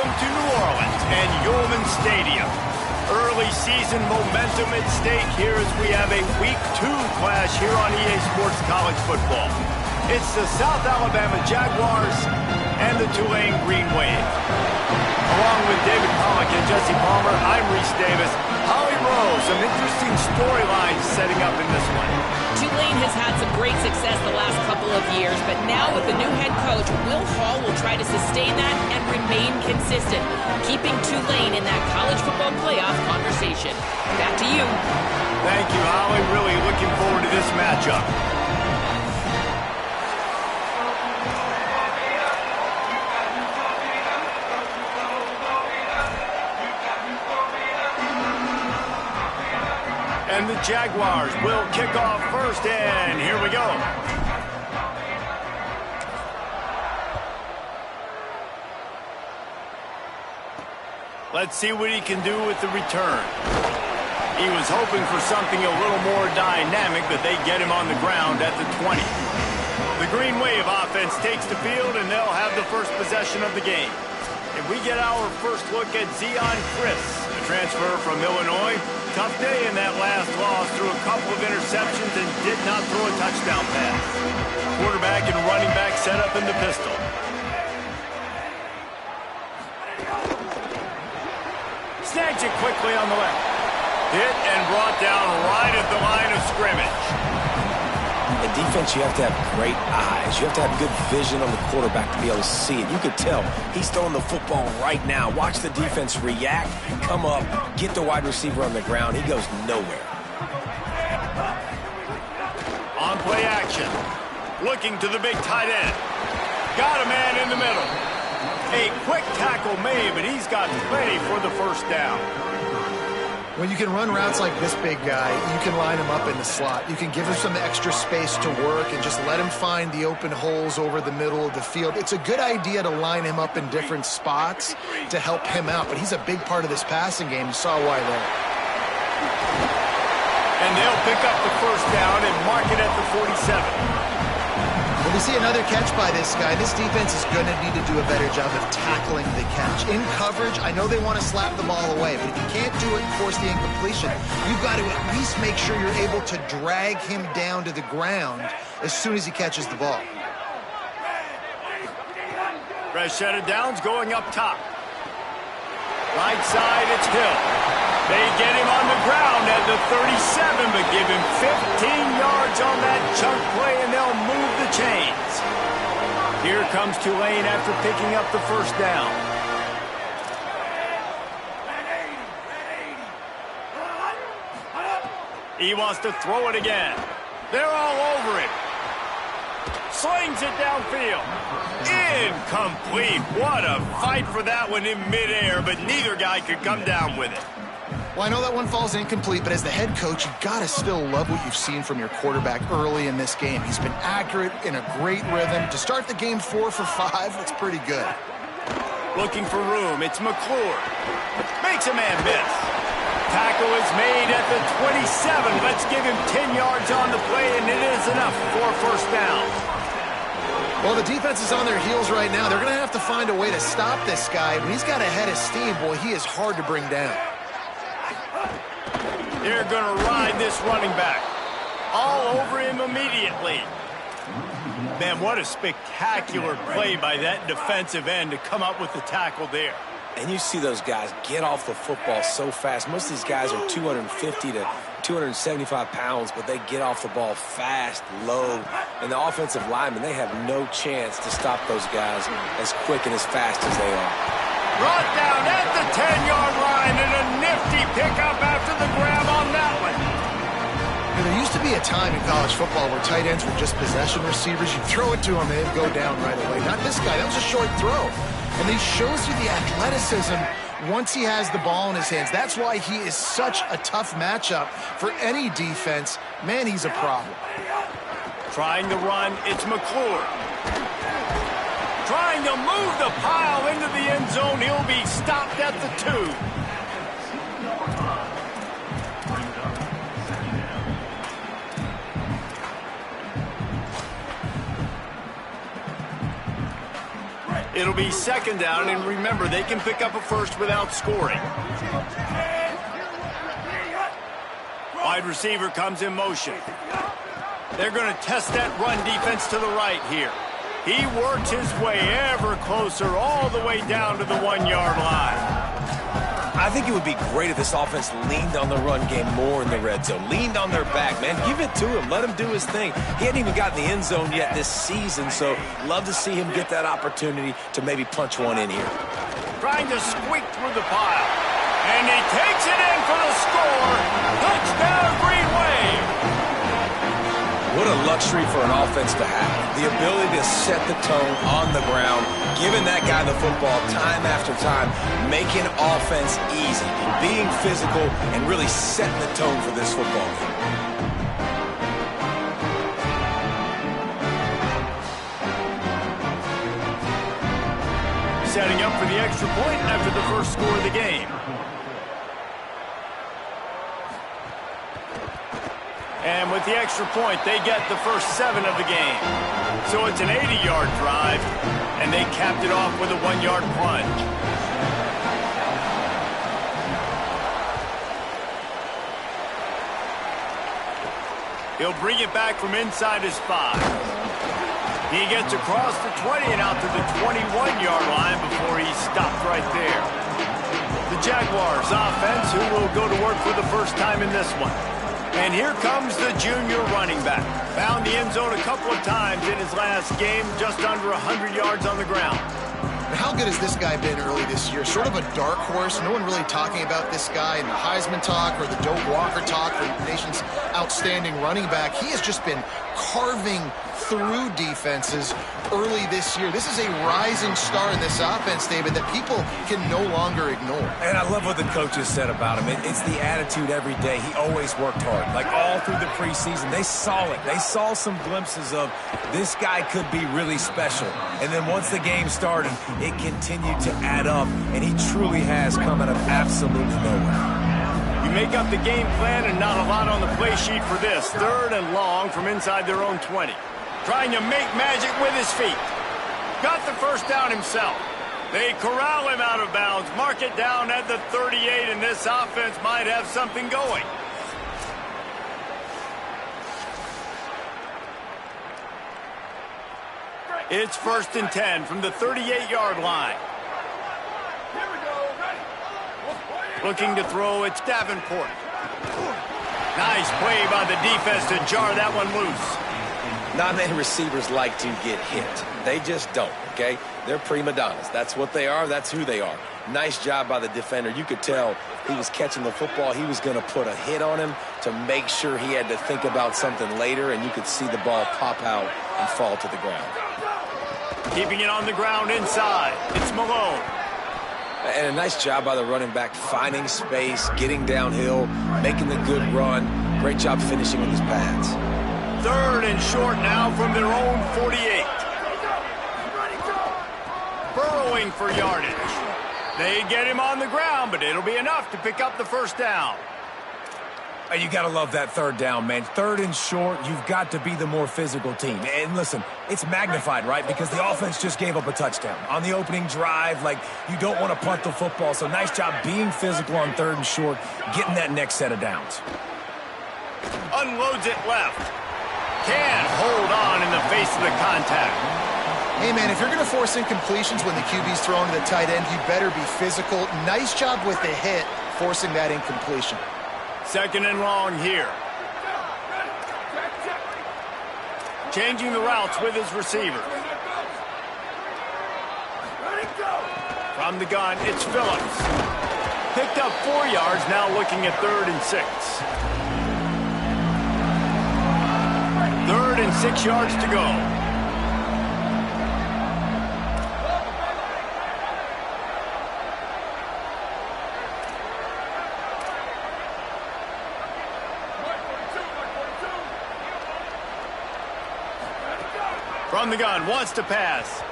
Welcome to New Orleans and Yulman Stadium. Early season momentum at stake here as we have a Week 2 clash here on EA Sports College Football. It's the South Alabama Jaguars and the Tulane Green Wave. Along with David Pollack and Jesse Palmer, I'm Reese Davis. Holly Rowe, some interesting storylines setting up in this one. Tulane has had some great success the last couple of years, but now with the new head coach, Will Hall will try to sustain that and remain consistent, keeping Tulane in that college football playoff conversation. Back to you. Thank you, Holly. Really looking forward to this matchup. And the Jaguars will kick off first, and here we go. Let's see what he can do with the return. He was hoping for something a little more dynamic, but they get him on the ground at the 20. The Green Wave offense takes the field, and they'll have the first possession of the game. And we get our first look at Zion Chris, a transfer from Illinois. Tough day in that last loss, threw a couple of interceptions and did not throw a touchdown pass. Quarterback and running back set up in the pistol. Snags it quickly on the left. Hit and brought down right at the line of scrimmage. In defense, you have to have great eyes. You have to have good vision on the quarterback to be able to see it. You could tell he's throwing the football right now. Watch the defense react, come up, get the wide receiver on the ground. He goes nowhere. On play action. Looking to the big tight end. Got a man in the middle. A quick tackle made, but he's got plenty for the first down. When you can run routes like this big guy, you can line him up in the slot. You can give him some extra space to work and just let him find the open holes over the middle of the field. It's a good idea to line him up in different spots to help him out, but he's a big part of this passing game. You saw why there. And they'll pick up the first down and mark it at the 47. When we see another catch by this guy, this defense is going to need to do a better job of tackling the catch. In coverage, I know they want to slap the ball away, but if you can't do it and force the incompletion, you've got to at least make sure you're able to drag him down to the ground as soon as he catches the ball. Fresh set of downs going up top. Right side, it's Hill. They get him on the ground at the 37, but give him 15 yards on that chunk play, and they'll move the chains. Here comes Tulane after picking up the first down. He wants to throw it again. They're all over it. Slings it downfield. Incomplete. What a fight for that one in midair, but neither guy could come down with it. Well, I know that one falls incomplete, but as the head coach, you've got to still love what you've seen from your quarterback early in this game. He's been accurate, in a great rhythm. To start the game 4 for 5, that's pretty good. Looking for room, it's McClure. Makes a man miss. Tackle is made at the 27. Let's give him 10 yards on the play, and it is enough for a first down. Well, the defense is on their heels right now. They're going to have to find a way to stop this guy. When he's got a head of steam, boy, he is hard to bring down. They're going to ride this running back. All over him immediately. Man, what a spectacular play by that defensive end to come up with the tackle there. And you see those guys get off the football so fast. Most of these guys are 250 to 275 pounds, but they get off the ball fast, low. And the offensive linemen, they have no chance to stop those guys as quick and as fast as they are. Brought down at the 10-yard line, and a nifty pickup after the grab on that one. There used to be a time in college football where tight ends were just possession receivers. You throw it to them, and they'd go down right away. Not this guy. That was a short throw. And he shows you the athleticism once he has the ball in his hands. That's why he is such a tough matchup for any defense. Man, he's a problem. Trying to run, it's McClure. Trying to move the pile into the end zone. He'll be stopped at the 2. It'll be second down, and remember, they can pick up a first without scoring. Wide receiver comes in motion. They're going to test that run defense to the right here. He works his way ever closer all the way down to the 1-yard line. I think it would be great if this offense leaned on the run game more in the red zone. Leaned on their back, man. Give it to him. Let him do his thing. He hadn't even gotten the end zone yet this season, so love to see him get that opportunity to maybe punch one in here. Trying to squeak through the pile. And he takes it in for the score. Touchdown, Green Wave. What a luxury for an offense to have. The ability to set the tone on the ground, giving that guy the football time after time, making offense easy, being physical, and really setting the tone for this football game. Setting up for the extra point after the first score of the game. And with the extra point, they get the first 7 of the game. So it's an 80-yard drive, and they capped it off with a 1-yard plunge. He'll bring it back from inside his 5. He gets across the 20 and out to the 21-yard line before he stopped right there. The Jaguars offense, who will go to work for the first time in this one. And here comes the junior running back. Found the end zone a couple of times in his last game, just under 100 yards on the ground. How good has this guy been early this year? Sort of a dark horse. No one really talking about this guy in the Heisman talk or the Doak Walker talk for the nation's outstanding running back. He has just been carving through defenses early this year. This is a rising star in this offense, David, that people can no longer ignore. And I love what the coaches said about him. It's the attitude every day. He always worked hard. Like all through the preseason, they saw it. They saw some glimpses of this guy could be really special. And then once the game started, it continued to add up, and he truly has come out of absolutely nowhere. You make up the game plan and not a lot on the play sheet for this. 3rd and long from inside their own 20. Trying to make magic with his feet. Got the first down himself. They corral him out of bounds. Mark it down at the 38, and this offense might have something going. It's 1st and 10 from the 38-yard line. Looking to throw, it's Davenport. Nice play by the defense to jar that one loose. Not many receivers like to get hit. They just don't, okay? They're prima donnas. That's what they are. That's who they are. Nice job by the defender. You could tell he was catching the football. He was going to put a hit on him to make sure he had to think about something later, and you could see the ball pop out and fall to the ground. Keeping it on the ground inside. It's Malone. And a nice job by the running back, finding space, getting downhill, making the good run. Great job finishing with his pads. 3rd and short now from their own 48. Burrowing for yardage. They get him on the ground, but it'll be enough to pick up the first down. And you got to love that 3rd down, man. 3rd and short, you've got to be the more physical team. And listen, it's magnified, right? Because the offense just gave up a touchdown. On the opening drive, like, you don't want to punt the football. So nice job being physical on 3rd and short, getting that next set of downs. Unloads it left. Can't hold on in the face of the contact. Hey, man, if you're going to force incompletions when the QB's throwing to the tight end, you better be physical. Nice job with the hit, forcing that incompletion. 2nd and long here. Changing the routes with his receiver. From the gun, it's Phillips. Picked up 4 yards, now looking at 3rd and 6. 3rd and 6 yards to go. From the gun, wants to pass.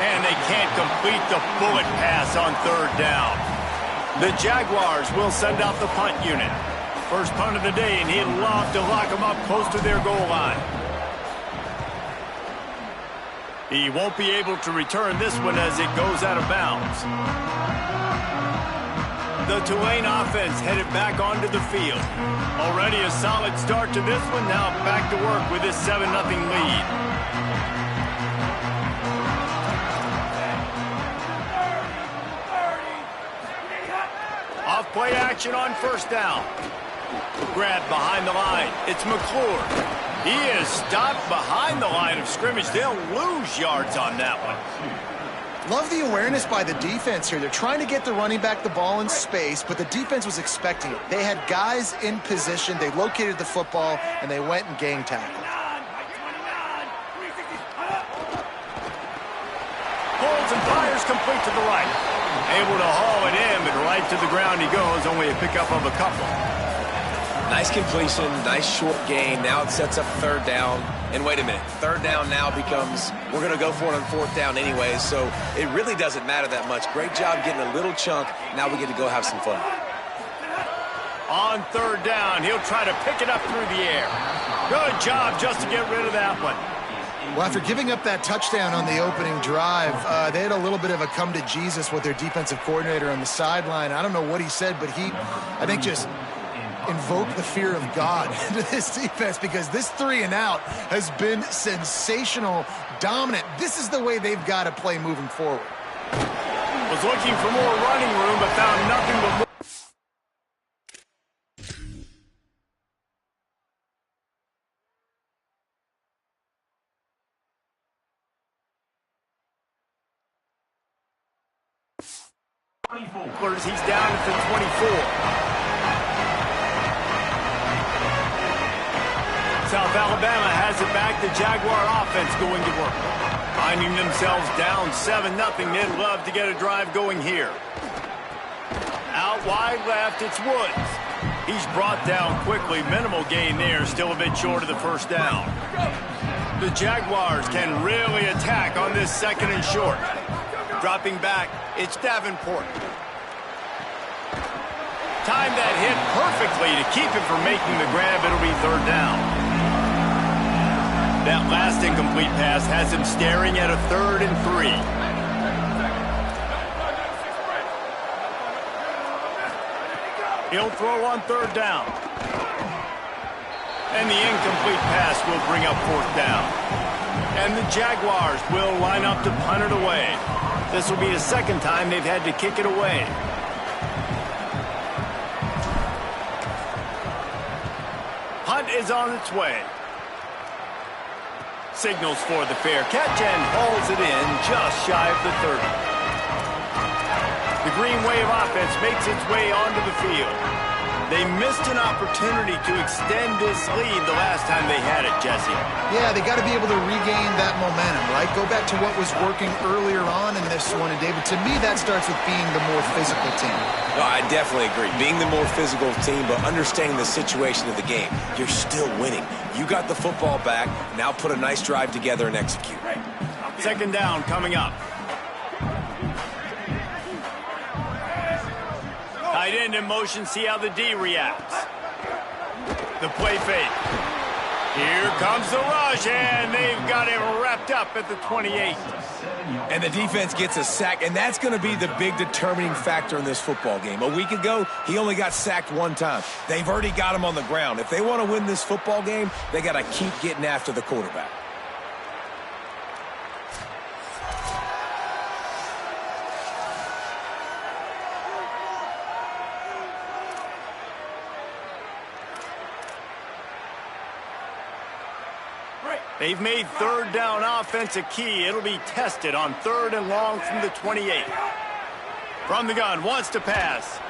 And they can't complete the bullet pass on 3rd down. The Jaguars will send out the punt unit. First punt of the day, and he'd love to lock them up close to their goal line. He won't be able to return this one as it goes out of bounds. The Tulane offense headed back onto the field. Already a solid start to this one. Now back to work with this 7-0 lead. Off play action on first down. Grab behind the line. It's McClure. He is stopped behind the line of scrimmage. They'll lose yards on that one. Love the awareness by the defense here. They're trying to get the running back the ball in space, but the defense was expecting it. They had guys in position. They located the football, and they went and gang tackled. Holds and fires complete to the right. Able to haul it in, but right to the ground he goes. Only a pickup of a couple. Nice completion, nice short gain. Now it sets up third down. And wait a minute, third down now becomes, we're going to go for it on fourth down anyway, so it really doesn't matter that much. Great job getting a little chunk. Now we get to go have some fun. On third down, he'll try to pick it up through the air. Good job just to get rid of that one. Well, after giving up that touchdown on the opening drive, they had a little bit of a come to Jesus with their defensive coordinator on the sideline. I don't know what he said, but he, I think, just invoke the fear of God into this defense, because this 3-and-out has been sensational, dominant. This is the way they've got to play moving forward. Was looking for more running room, but found nothing but more. He's down at the 24. South Alabama has it back. The Jaguar offense going to work. Finding themselves down 7-0. They'd love to get a drive going here. Out wide left, it's Woods. He's brought down quickly. Minimal gain there. Still a bit short of the first down. The Jaguars can really attack on this second and short. Dropping back, it's Davenport. Timed that hit perfectly to keep him from making the grab. It'll be third down. That last incomplete pass has him staring at a 3rd and 3. He'll throw on third down. And the incomplete pass will bring up fourth down. And the Jaguars will line up to punt it away. This will be the second time they've had to kick it away. Punt is on its way. Signals for the fair catch and hauls it in just shy of the 30. The Green Wave offense makes its way onto the field. They missed an opportunity to extend this lead the last time they had it, Jesse. Yeah, they got to be able to regain that momentum, right? Go back to what was working earlier on in this one. And, David, to me, that starts with being the more physical team. No, I definitely agree. Being the more physical team, but understanding the situation of the game. You're still winning. You got the football back. Now put a nice drive together and execute. Second down coming up. Tight end in motion, see how the D reacts. The play fake. Here comes the rush, and they've got him wrapped up at the 28. And the defense gets a sack, and that's going to be the big determining factor in this football game. A week ago, he only got sacked one time. They've already got him on the ground. If they want to win this football game, they got to keep getting after the quarterback. They've made third down offense a key. It'll be tested on 3rd and long from the 28. From the gun, wants to pass.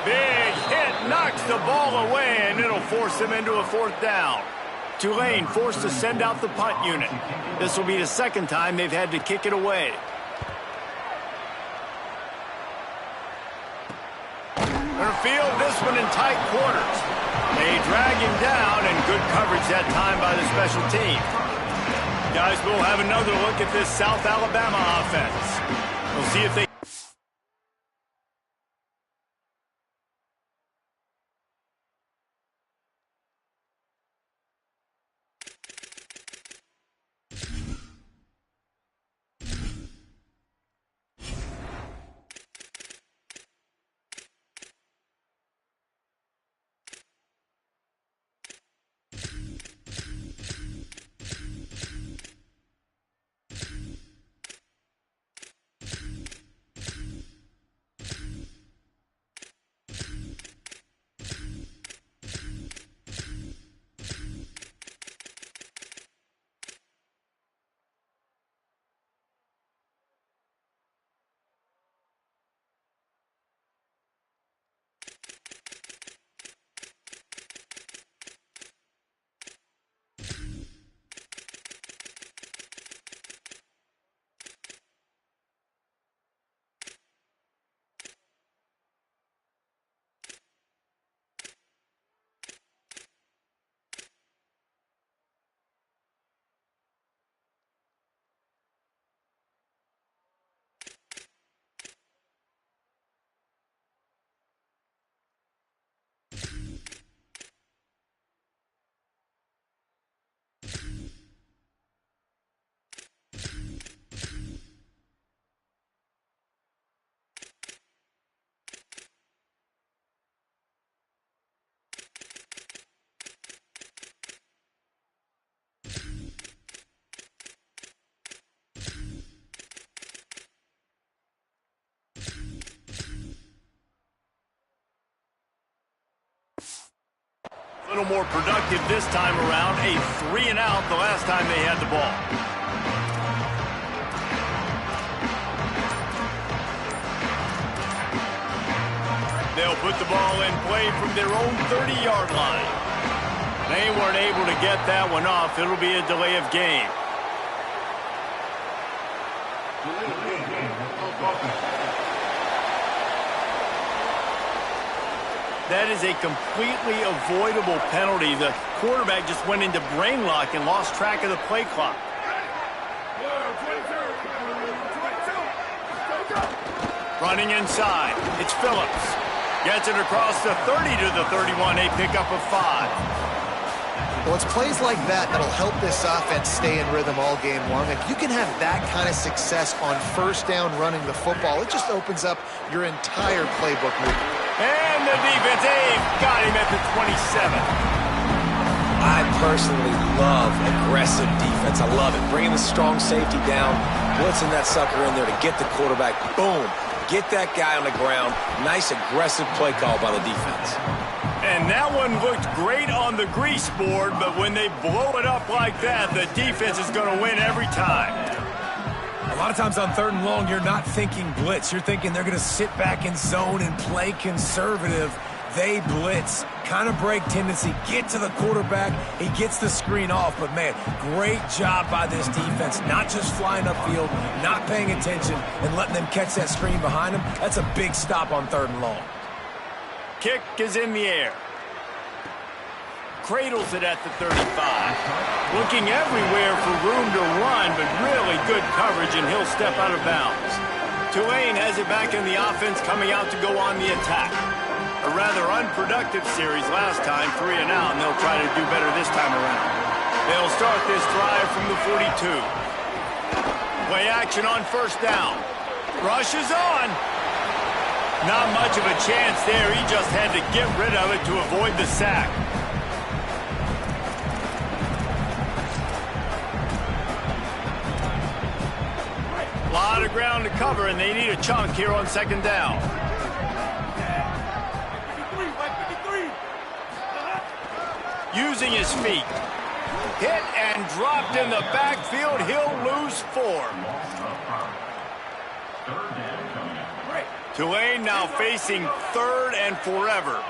Big hit, knocks the ball away, and it'll force them into a 4th down. Tulane forced to send out the punt unit. This will be the second time they've had to kick it away. They'll field this one in tight quarters. They drag him down, and good coverage that time by the special team. Guys, we'll have another look at this South Alabama offense. We'll see if they... little more productive this time around. A 3-and-out the last time they had the ball. They'll put the ball in play from their own 30-yard line. They weren't able to get that one off. It'll be a delay of game. That is a completely avoidable penalty. The quarterback just went into brain lock and lost track of the play clock. Running inside, it's Phillips. Gets it across the 30 to the 31, a pickup of 5. Well, it's plays like that that'll help this offense stay in rhythm all game long. If you can have that kind of success on first down running the football, it just opens up your entire playbook movement. And the defense, got him at the 27. I personally love aggressive defense. I love it. Bringing the strong safety down, blitzing that sucker in there to get the quarterback. Boom. Get that guy on the ground. Nice aggressive play call by the defense. And that one looked great on the grease board, but when they blow it up like that, the defense is going to win every time. A lot of times on 3rd and long, you're not thinking blitz. You're thinking they're going to sit back in zone and play conservative. They blitz, kind of break tendency, get to the quarterback. He gets the screen off, but, man, great job by this defense, not just flying upfield, not paying attention, and letting them catch that screen behind them. That's a big stop on 3rd and long. Kick is in the air. Cradles it at the 35. Looking everywhere for room to run, but really good coverage, and he'll step out of bounds. Tulane has it back in the offense, coming out to go on the attack. A rather unproductive series last time, 3-and-out, and they'll try to do better this time around. They'll start this drive from the 42. Play action on first down. Rush is on. Not much of a chance there. He just had to get rid of it to avoid the sack. A lot of ground to cover, and they need a chunk here on 2nd down. Using his feet. Hit and dropped in the backfield. He'll lose 4. Tulane now facing 3rd and forever.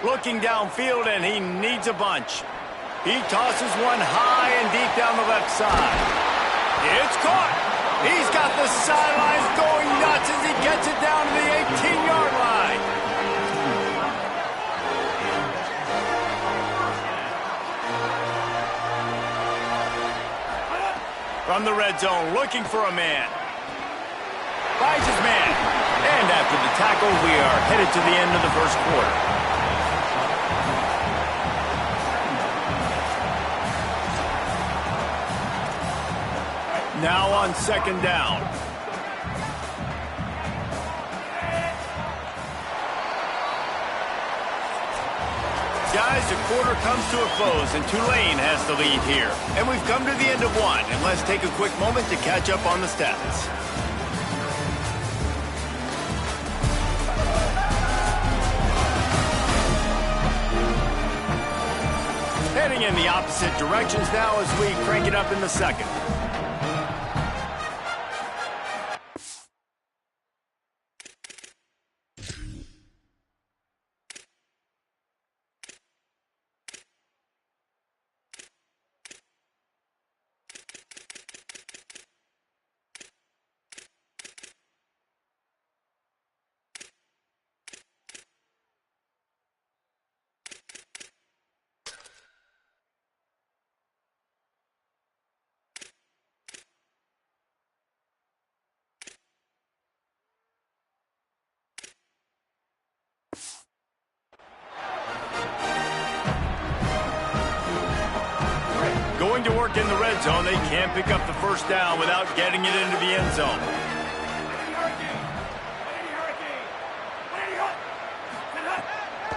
Looking downfield, and he needs a bunch. He tosses one high and deep down the left side. It's caught. He's got the sidelines going nuts as he gets it down to the 18-yard line. From the red zone, looking for a man. Finds his man. And after the tackle, we are headed to the end of the first quarter. Now on 2nd down. Guys, the quarter comes to a close, and Tulane has the lead here. And we've come to the end of one, and let's take a quick moment to catch up on the stats. Heading in the opposite directions now as we crank it up in the second. Going to work in the red zone. They can't pick up the first down without getting it into the end zone.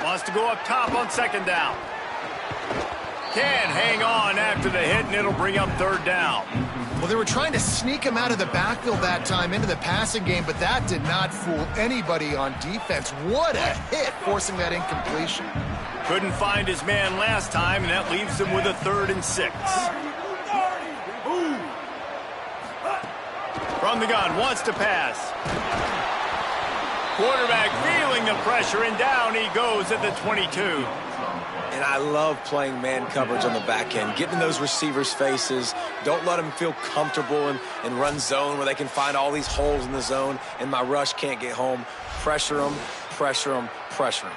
Wants to go up top on 2nd down. Can't hang on after the hit, and it'll bring up 3rd down. Well, they were trying to sneak him out of the backfield that time into the passing game, but that did not fool anybody on defense. What a hit, forcing that incompletion. Couldn't find his man last time, and that leaves him with a 3rd and 6. From the gun, wants to pass. Quarterback feeling the pressure, and down he goes at the 22. And I love playing man coverage on the back end, getting in those receivers' faces. Don't let them feel comfortable and run zone where they can find all these holes in the zone, and my rush can't get home. Pressure them, pressure them, pressure them.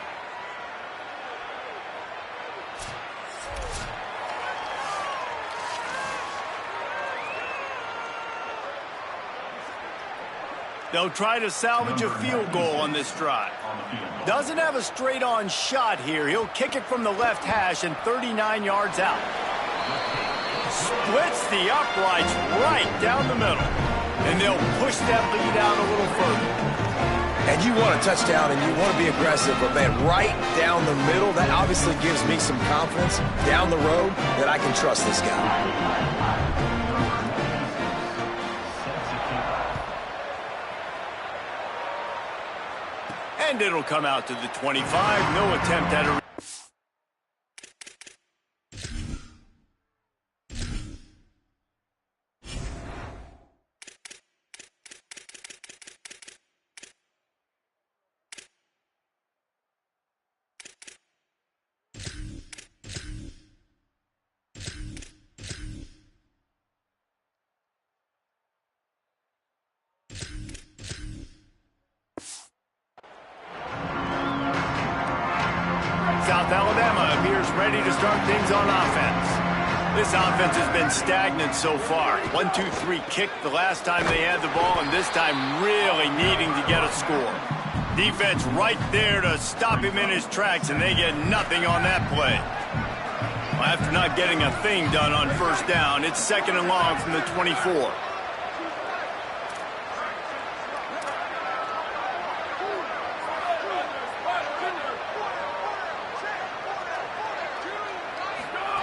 They'll try to salvage a field goal on this drive. Doesn't have a straight-on shot here. He'll kick it from the left hash and 39 yards out. Splits the uprights right down the middle. And they'll push that lead out a little further. And you want a touchdown and you want to be aggressive, but man, right down the middle, that obviously gives me some confidence down the road that I can trust this guy. And it'll come out to the 25. No attempt at a... South Alabama appears ready to start things on offense. This offense has been stagnant so far. 1-2-3 kick the last time they had the ball, and this time really needing to get a score. Defense right there to stop him in his tracks, and they get nothing on that play. Well, after not getting a thing done on first down, it's 2nd and long from the 24.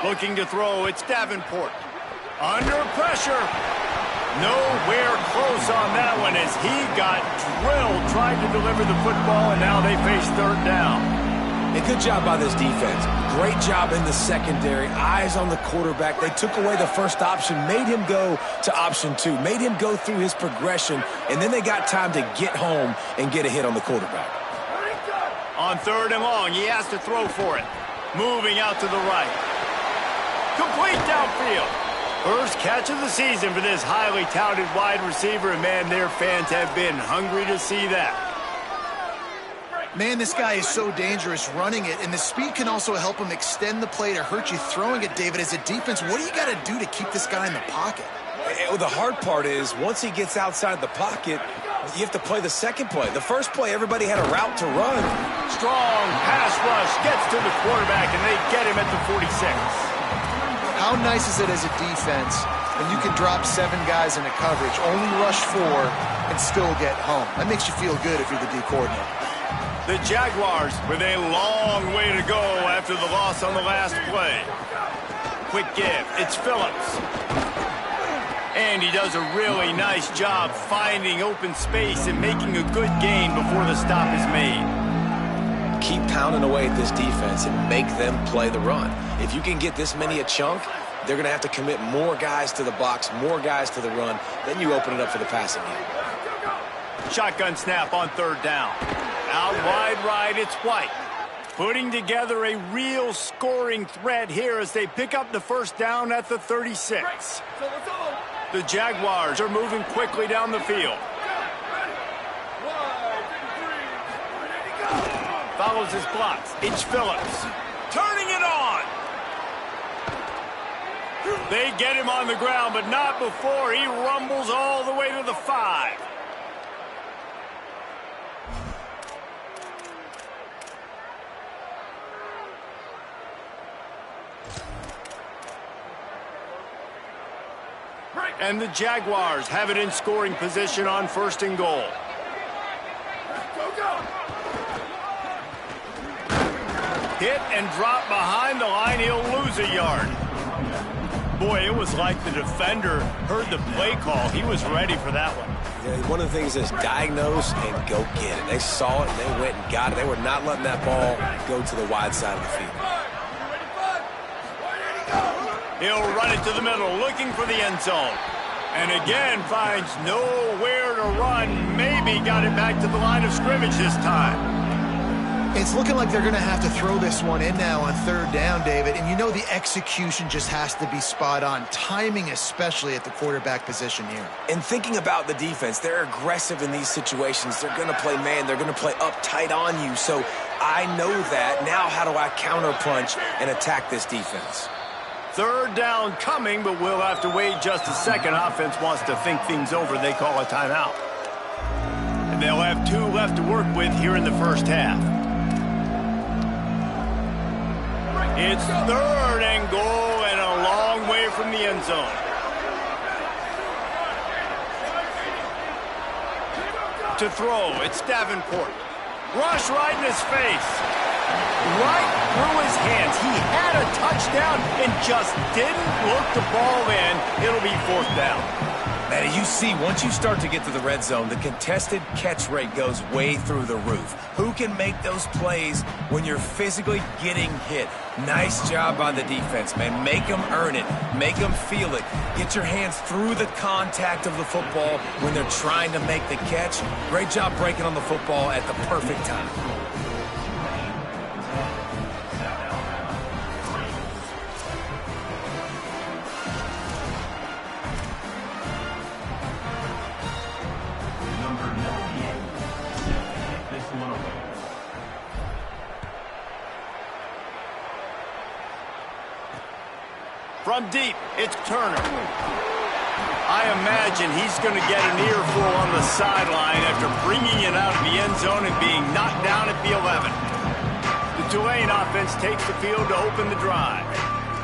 Looking to throw, it's Davenport. Under pressure. Nowhere close on that one as he got drilled trying to deliver the football, and now they face 3rd down. A good job by this defense. Great job in the secondary. Eyes on the quarterback. They took away the first option, made him go to option 2, made him go through his progression, and then they got time to get home and get a hit on the quarterback. On 3rd and long, he has to throw for it. Moving out to the right. Complete downfield. First catch of the season for this highly touted wide receiver, and man, their fans have been hungry to see that. Man, this guy is so dangerous running it, and the speed can also help him extend the play to hurt you throwing it, David. As a defense, what do you got to do to keep this guy in the pocket? Well, the hard part is once he gets outside the pocket, you have to play the second play. The first play, everybody had a route to run. Strong pass rush gets to the quarterback, and they get him at the 46. How nice is it as a defense when you can drop 7 guys into coverage, only rush 4, and still get home? That makes you feel good if you're the D coordinator. The Jaguars with a long way to go after the loss on the last play. Quick give. It's Phillips. And he does a really nice job finding open space and making a good gain before the stop is made. Keep pounding away at this defense and make them play the run. If you can get this many a chunk, they're going to have to commit more guys to the box, more guys to the run. Then you open it up for the passing game. Shotgun snap on 3rd down. Out wide right, it's White. Putting together a real scoring threat here as they pick up the 1st down at the 36. The Jaguars are moving quickly down the field. Follows his blocks. It's Phillips. Turning it on. They get him on the ground, but not before he rumbles all the way to the 5. And the Jaguars have it in scoring position on 1st and goal. Hit and drop behind the line. He'll lose a yard. Boy, it was like the defender heard the play call. He was ready for that one. Yeah, one of the things is diagnose and go get it. They saw it and they went and got it. They were not letting that ball go to the wide side of the field. He'll run it to the middle, looking for the end zone. And again, finds nowhere to run. Maybe got it back to the line of scrimmage this time. It's looking like they're going to have to throw this one in now on third down, David. And you know the execution just has to be spot on. Timing especially at the quarterback position here. And thinking about the defense, they're aggressive in these situations. They're going to play man. They're going to play up tight on you. So I know that. Now how do I counterpunch and attack this defense? Third down coming, but we'll have to wait just a second. Offense wants to think things over. They call a timeout. And they'll have 2 left to work with here in the first half. It's third and goal and a long way from the end zone. To throw, it's Davenport. Rush right in his face. Right through his hands. He had a touchdown and just didn't look the ball in. It'll be fourth down. Man, you see, once you start to get to the red zone, the contested catch rate goes way through the roof. Who can make those plays when you're physically getting hit? Nice job by the defense, man. Make them earn it. Make them feel it. Get your hands through the contact of the football when they're trying to make the catch. Great job breaking on the football at the perfect time. From deep, it's Turner. I imagine he's going to get an earful on the sideline after bringing it out of the end zone and being knocked down at the 11. The Tulane offense takes the field to open the drive.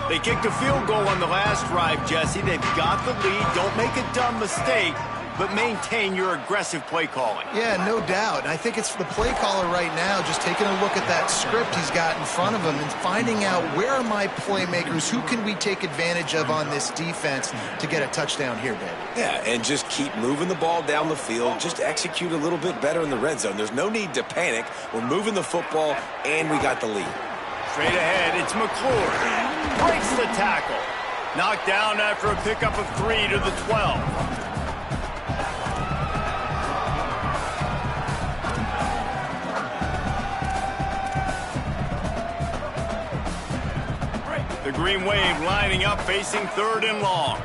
They kicked a field goal on the last drive, Jesse. They've got the lead. Don't make a dumb mistake, but maintain your aggressive play calling. Yeah, no doubt. I think it's the play caller right now just taking a look at that script he's got in front of him and finding out where are my playmakers, who can we take advantage of on this defense to get a touchdown here, Dave. Yeah, and just keep moving the ball down the field. Just execute a little bit better in the red zone. There's no need to panic. We're moving the football, and we got the lead. Straight ahead, it's McClure. Breaks the tackle. Knocked down after a pickup of 3 to the 12. The Green Wave lining up, facing third and long.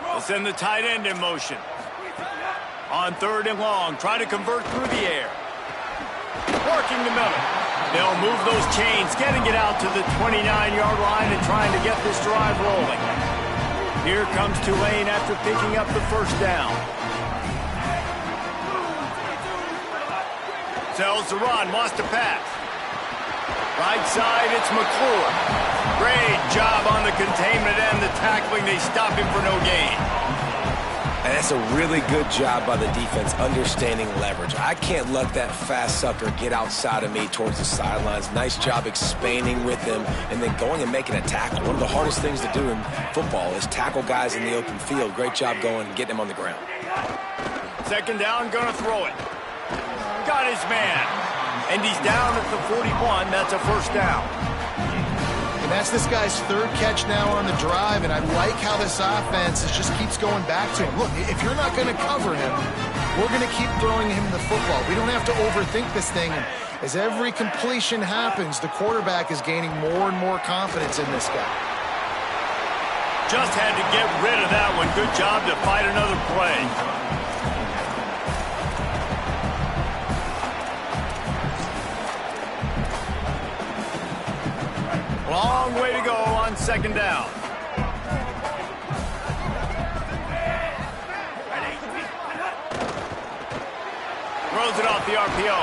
They'll send the tight end in motion. On third and long, try to convert through the air. Working the middle. They'll move those chains, getting it out to the 29-yard line and trying to get this drive rolling. Here comes Tulane after picking up the first down. Tells the run, wants to pass. Right side, it's McClure. Great job on the containment and the tackling. They stop him for no gain. And that's a really good job by the defense understanding leverage. I can't let that fast sucker get outside of me towards the sidelines. Nice job expanding with him and then going and making a tackle. One of the hardest things to do in football is tackle guys in the open field. Great job going and getting him on the ground. Second down, gonna throw it. Got his man. And he's down at the 41. That's a first down. And that's this guy's third catch now on the drive, and I like how this offense just keeps going back to him. Look, if you're not going to cover him, we're going to keep throwing him the football. We don't have to overthink this thing. And as every completion happens, the quarterback is gaining more and more confidence in this guy. Just had to get rid of that one. Good job to fight another play. Long way to go on second down. Throws it off the RPO.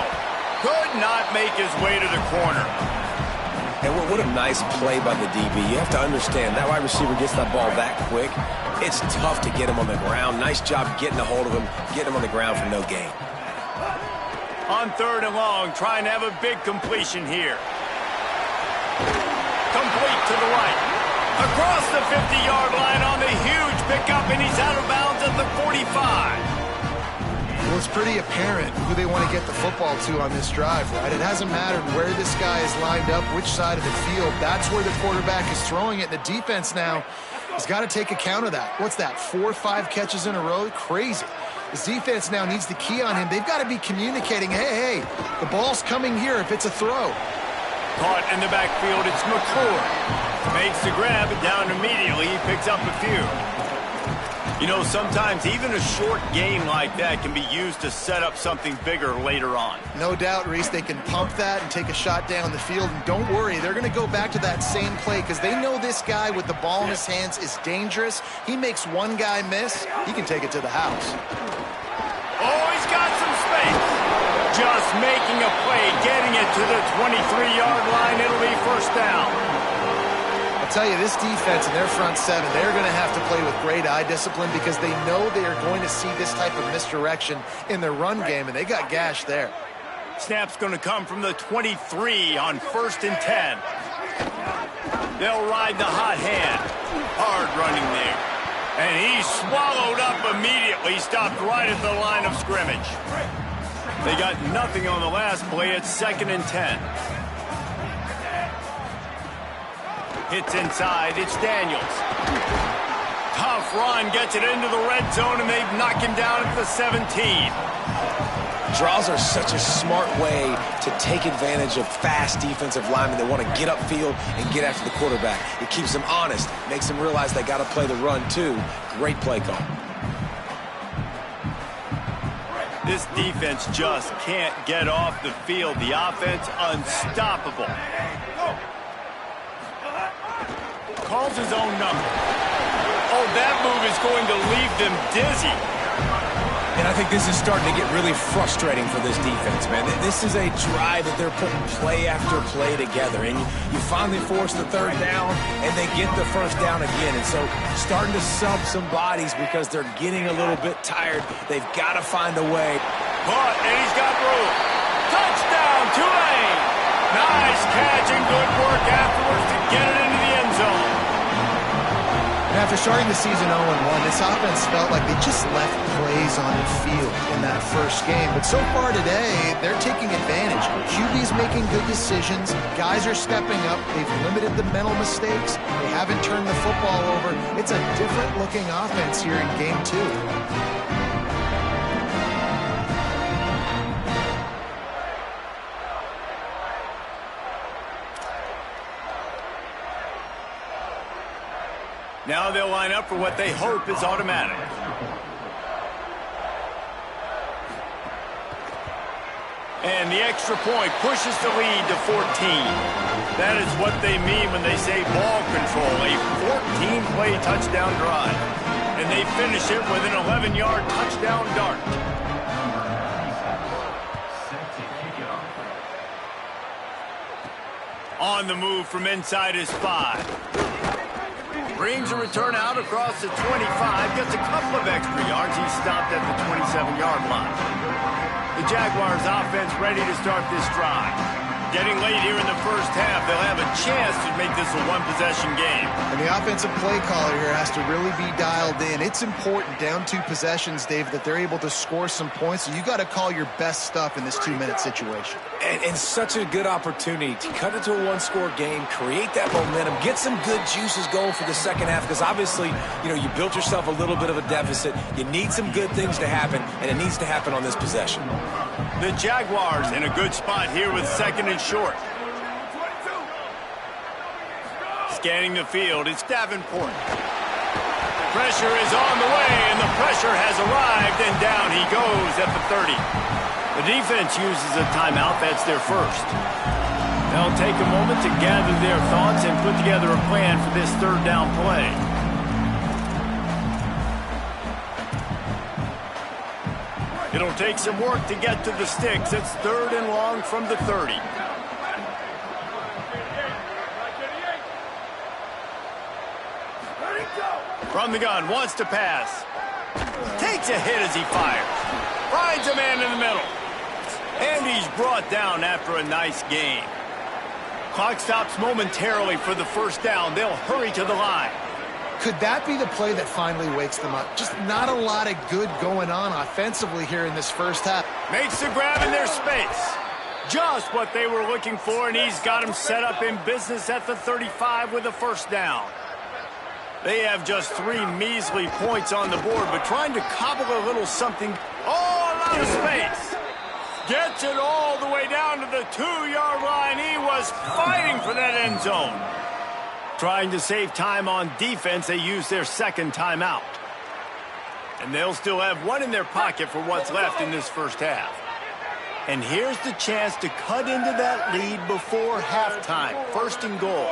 Could not make his way to the corner. And what a nice play by the DB. You have to understand, that wide receiver gets that ball that quick. It's tough to get him on the ground. Nice job getting a hold of him, getting him on the ground for no gain. On third and long, trying to have a big completion here. Complete. straight to the right. Across the 50-yard line on the huge pickup, and he's out of bounds at the 45. Well, it's pretty apparent who they want to get the football to on this drive, right? It hasn't mattered where this guy is lined up, which side of the field. That's where the quarterback is throwing it. The defense now has got to take account of that. What's that, 4 or 5 catches in a row? Crazy. This defense now needs to key on him. They've got to be communicating, hey, the ball's coming here if it's a throw. Caught in the backfield, it's McClure. Makes the grab, and down immediately. He picks up a few. You know, sometimes even a short gain like that can be used to set up something bigger later on. No doubt, Reese, they can pump that and take a shot down the field. And don't worry, they're going to go back to that same play because they know this guy with the ball in his hands is dangerous. He makes one guy miss, he can take it to the house. Oh, he's got some space. Just making a play, getting it to the 23-yard line. It'll be first down. I'll tell you, this defense and their front seven, they're going to have to play with great eye discipline because they know they are going to see this type of misdirection in their run game, and they got gashed there. Snap's going to come from the 23 on 1st and 10. They'll ride the hot hand. Hard running there. And he's swallowed up immediately, stopped right at the line of scrimmage. They got nothing on the last play. It's 2nd and 10. Hits inside, it's Daniels. Tough run, gets it into the red zone, and they've knocked him down at the 17. Draws are such a smart way to take advantage of fast defensive linemen. They want to get upfield and get after the quarterback. It keeps them honest, makes them realize they got to play the run too. Great play call. This defense just can't get off the field. The offense unstoppable. Calls his own number. Oh, that move is going to leave them dizzy. And I think this is starting to get really frustrating for this defense, man. This is a drive that they're putting play after play together. And you finally force the 3rd down, and they get the 1st down again. And so starting to sub some bodies because they're getting a little bit tired. They've got to find a way. Caught, and he's got room. Touchdown, Tulane. Nice catch and good work afterwards to get it into the end zone. After starting the season 0-1, this offense felt like they just left plays on the field in that first game. But so far today, they're taking advantage. QB's making good decisions. Guys are stepping up. They've limited the mental mistakes. They haven't turned the football over. It's a different-looking offense here in Game 2. Now they'll line up for what they hope is automatic. And the extra point pushes the lead to 14. That is what they mean when they say ball control, a 14-play touchdown drive. And they finish it with an 11-yard touchdown dart. On the move from inside his 5. Brings a return out across the 25, gets a couple of extra yards. He's stopped at the 27-yard line. The Jaguars offense ready to start this drive. Getting late here in the first half, they'll have a chance to make this a one-possession game. And the offensive play caller here has to really be dialed in. It's important down 2 possessions, Dave, that they're able to score some points. So you got to call your best stuff in this 2-minute situation. And such a good opportunity to cut it to a 1-score game, create that momentum, get some good juices going for the second half because obviously, you know, you built yourself a little bit of a deficit. You need some good things to happen, and it needs to happen on this possession. The Jaguars in a good spot here with 2nd and short. Scanning the field, it's Davenport. Pressure is on the way, and the pressure has arrived, and down he goes at the 30. The defense uses a timeout. That's their first. They'll take a moment to gather their thoughts and put together a plan for this 3rd down play. It'll take some work to get to the sticks. It's 3rd and long from the 30. From the gun, wants to pass. Takes a hit as he fires. Finds a man in the middle. And he's brought down after a nice gain. Clock stops momentarily for the first down. They'll hurry to the line. Could that be the play that finally wakes them up? Just not a lot of good going on offensively here in this first half. Makes the grab in their space. Just what they were looking for, and he's got them set up in business at the 35 with a first down. They have just 3 measly points on the board, but trying to cobble a little something. Oh, a lot of space. Gets it all the way down to the 2-yard line. He was fighting for that end zone. Trying to save time on defense, they use their second timeout. And they'll still have one in their pocket for what's left in this first half. And here's the chance to cut into that lead before halftime. First and goal.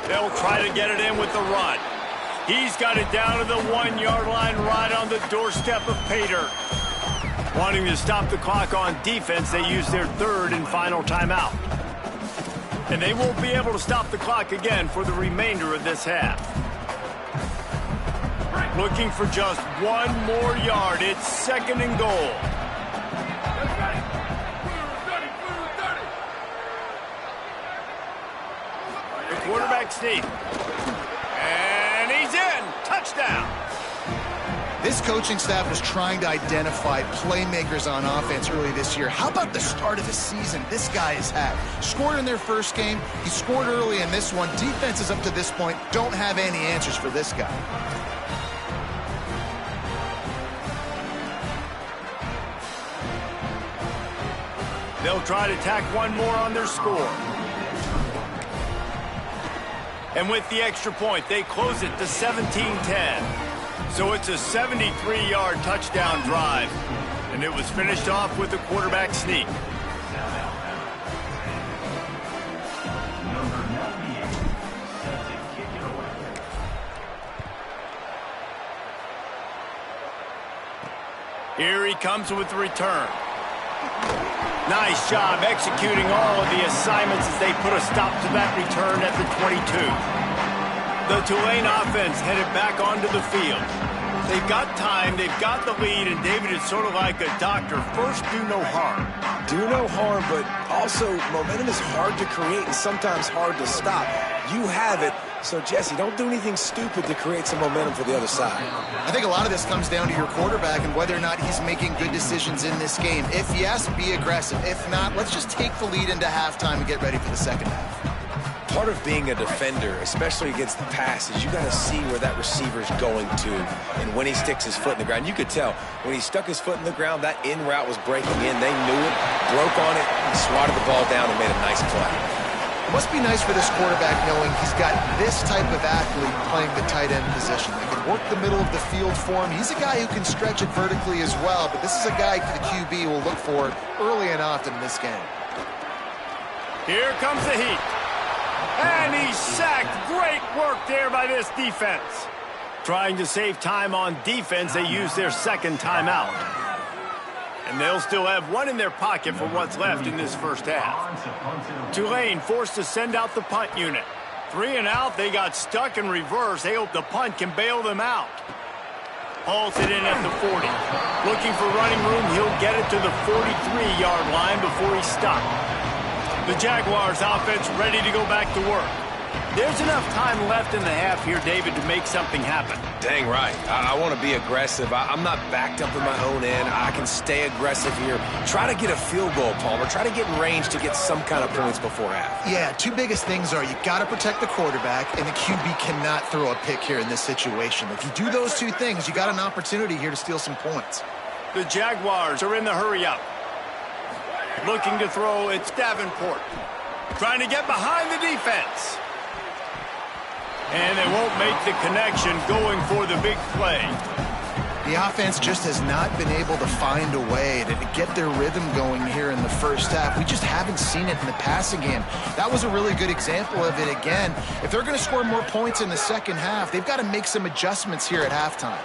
They'll try to get it in with the run. He's got it down to the 1-yard line right on the doorstep of Pater. Wanting to stop the clock on defense, they use their third and final timeout. And they won't be able to stop the clock again for the remainder of this half. Looking for just one more yard. It's second and goal. The quarterback sneak. And he's in. Touchdown. This coaching staff was trying to identify playmakers on offense early this year. How about the start of the season this guy has had? Scored in their first game. He scored early in this one. Defenses up to this point don't have any answers for this guy. They'll try to tack one more on their score. And with the extra point, they close it to 17-10. So it's a 73-yard touchdown drive. And it was finished off with a quarterback sneak. Here he comes with the return. Nice job executing all of the assignments as they put a stop to that return at the 22. The Tulane offense headed back onto the field. They've got time, they've got the lead, and David is sort of like a doctor. First, do no harm. Do no harm, but also momentum is hard to create and sometimes hard to stop. You have it, so Jesse, don't do anything stupid to create some momentum for the other side. I think a lot of this comes down to your quarterback and whether or not he's making good decisions in this game. If yes, be aggressive. If not, let's just take the lead into halftime and get ready for the second half. Part of being a defender, especially against the pass, is you got to see where that receiver's going to and when he sticks his foot in the ground. You could tell when he stuck his foot in the ground, that in route was breaking in. They knew it, broke on it, and swatted the ball down and made a nice play. It must be nice for this quarterback knowing he's got this type of athlete playing the tight end position. They can work the middle of the field for him. He's a guy who can stretch it vertically as well, but this is a guy the QB will look for early and often in this game. Here comes the heat. And he's sacked. Great work there by this defense. Trying to save time on defense, they use their second timeout. And they'll still have one in their pocket for what's left in this first half. Tulane forced to send out the punt unit. 3 and out, they got stuck in reverse. They hope the punt can bail them out. Hauls it in at the 40. Looking for running room, he'll get it to the 43-yard line before he's stopped. The Jaguars offense ready to go back to work. There's enough time left in the half here, David, to make something happen. Dang right. I want to be aggressive. I'm not backed up in my own end. I can stay aggressive here. Try to get a field goal, Palmer. Try to get in range to get some kind of points before half. Yeah, 2 biggest things are you got to protect the quarterback, and the QB cannot throw a pick here in this situation. If you do those 2 things, you got an opportunity here to steal some points. The Jaguars are in the hurry-up. Looking to throw, it's Davenport. Trying to get behind the defense. And they won't make the connection, going for the big play. The offense just has not been able to find a way to get their rhythm going here in the first half. We just haven't seen it in the passing game. That was a really good example of it again. If they're going to score more points in the second half, they've got to make some adjustments here at halftime.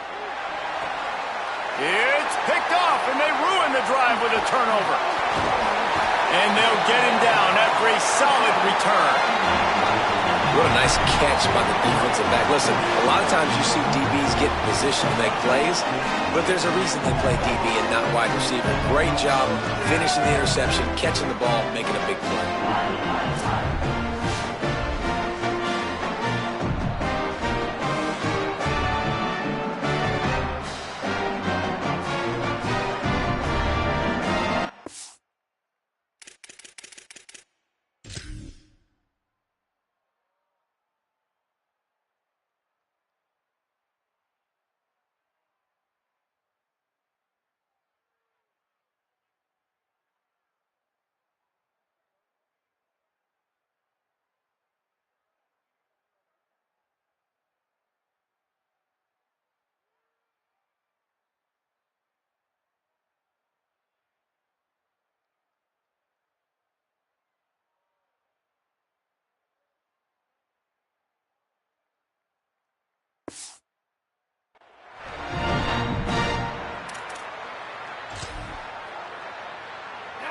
It's picked off, and they ruin the drive with a turnover. And they'll get him down after a solid return. What a nice catch by the defensive back. Listen, a lot of times you see DBs get in position to make plays, but there's a reason they play DB and not wide receiver. Great job finishing the interception, catching the ball, making a big play.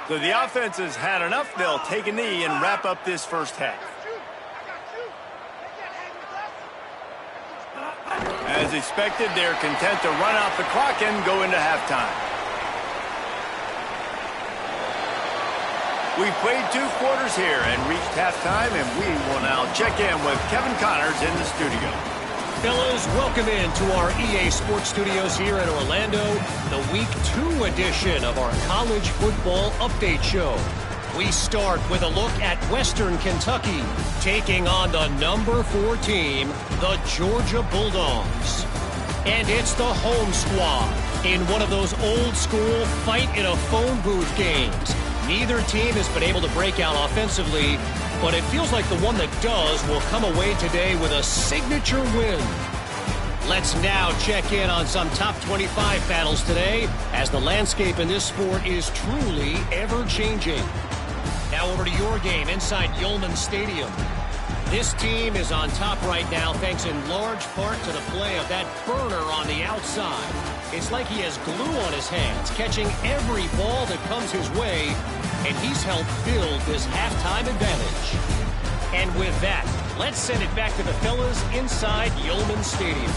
So the offense has had enough. They'll take a knee and wrap up this first half. As expected, they're content to run out the clock and go into halftime. We've played 2 quarters here and reached halftime, and we will now check in with Kevin Connors in the studio. Fellas, welcome into our EA Sports Studios here in Orlando, the Week 2 edition of our College Football Update Show. We start with a look at Western Kentucky, taking on the number 4 team, the Georgia Bulldogs. And it's the home squad in one of those old-school fight-in-a-phone-booth games. Neither team has been able to break out offensively, but it feels like the one that does will come away today with a signature win. Let's now check in on some top 25 battles today, as the landscape in this sport is truly ever-changing. Now over to your game inside Yulman Stadium. This team is on top right now thanks in large part to the play of that burner on the outside. It's like he has glue on his hands, catching every ball that comes his way, and he's helped build this halftime advantage. And with that, let's send it back to the fellas inside Yulman Stadium.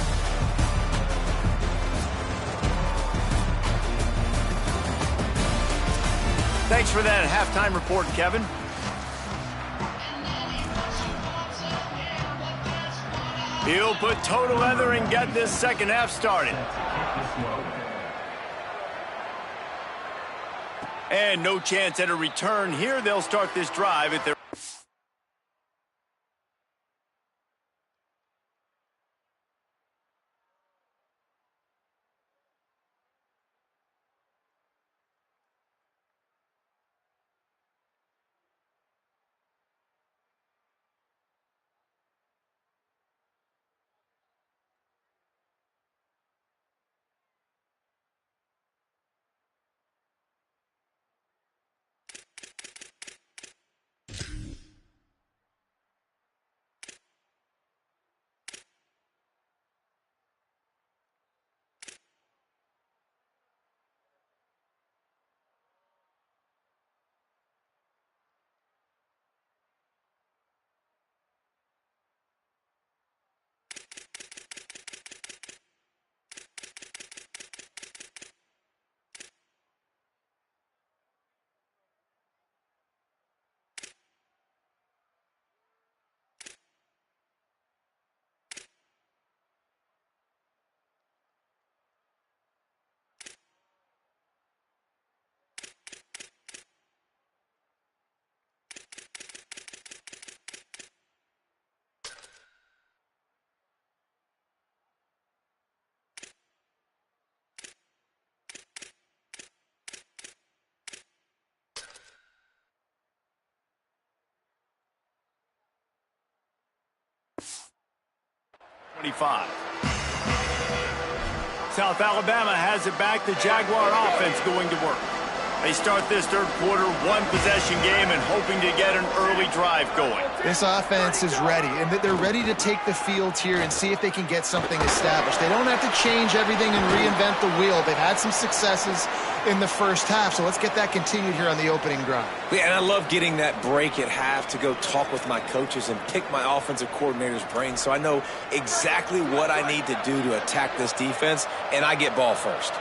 Thanks for that halftime report, Kevin. He'll put toe to leather and get this second half started. And no chance at a return here. They'll start this drive at their... South Alabama has it back. The Jaguar offense going to work. They start this third quarter, one-possession game, and hoping to get an early drive going. This offense is ready, and they're ready to take the field here and see if they can get something established. They don't have to change everything and reinvent the wheel. They've had some successes in the first half, so let's get that continued here on the opening drive. Yeah, and I love getting that break at half to go talk with my coaches and pick my offensive coordinator's brain so I know exactly what I need to do to attack this defense, and I get ball first.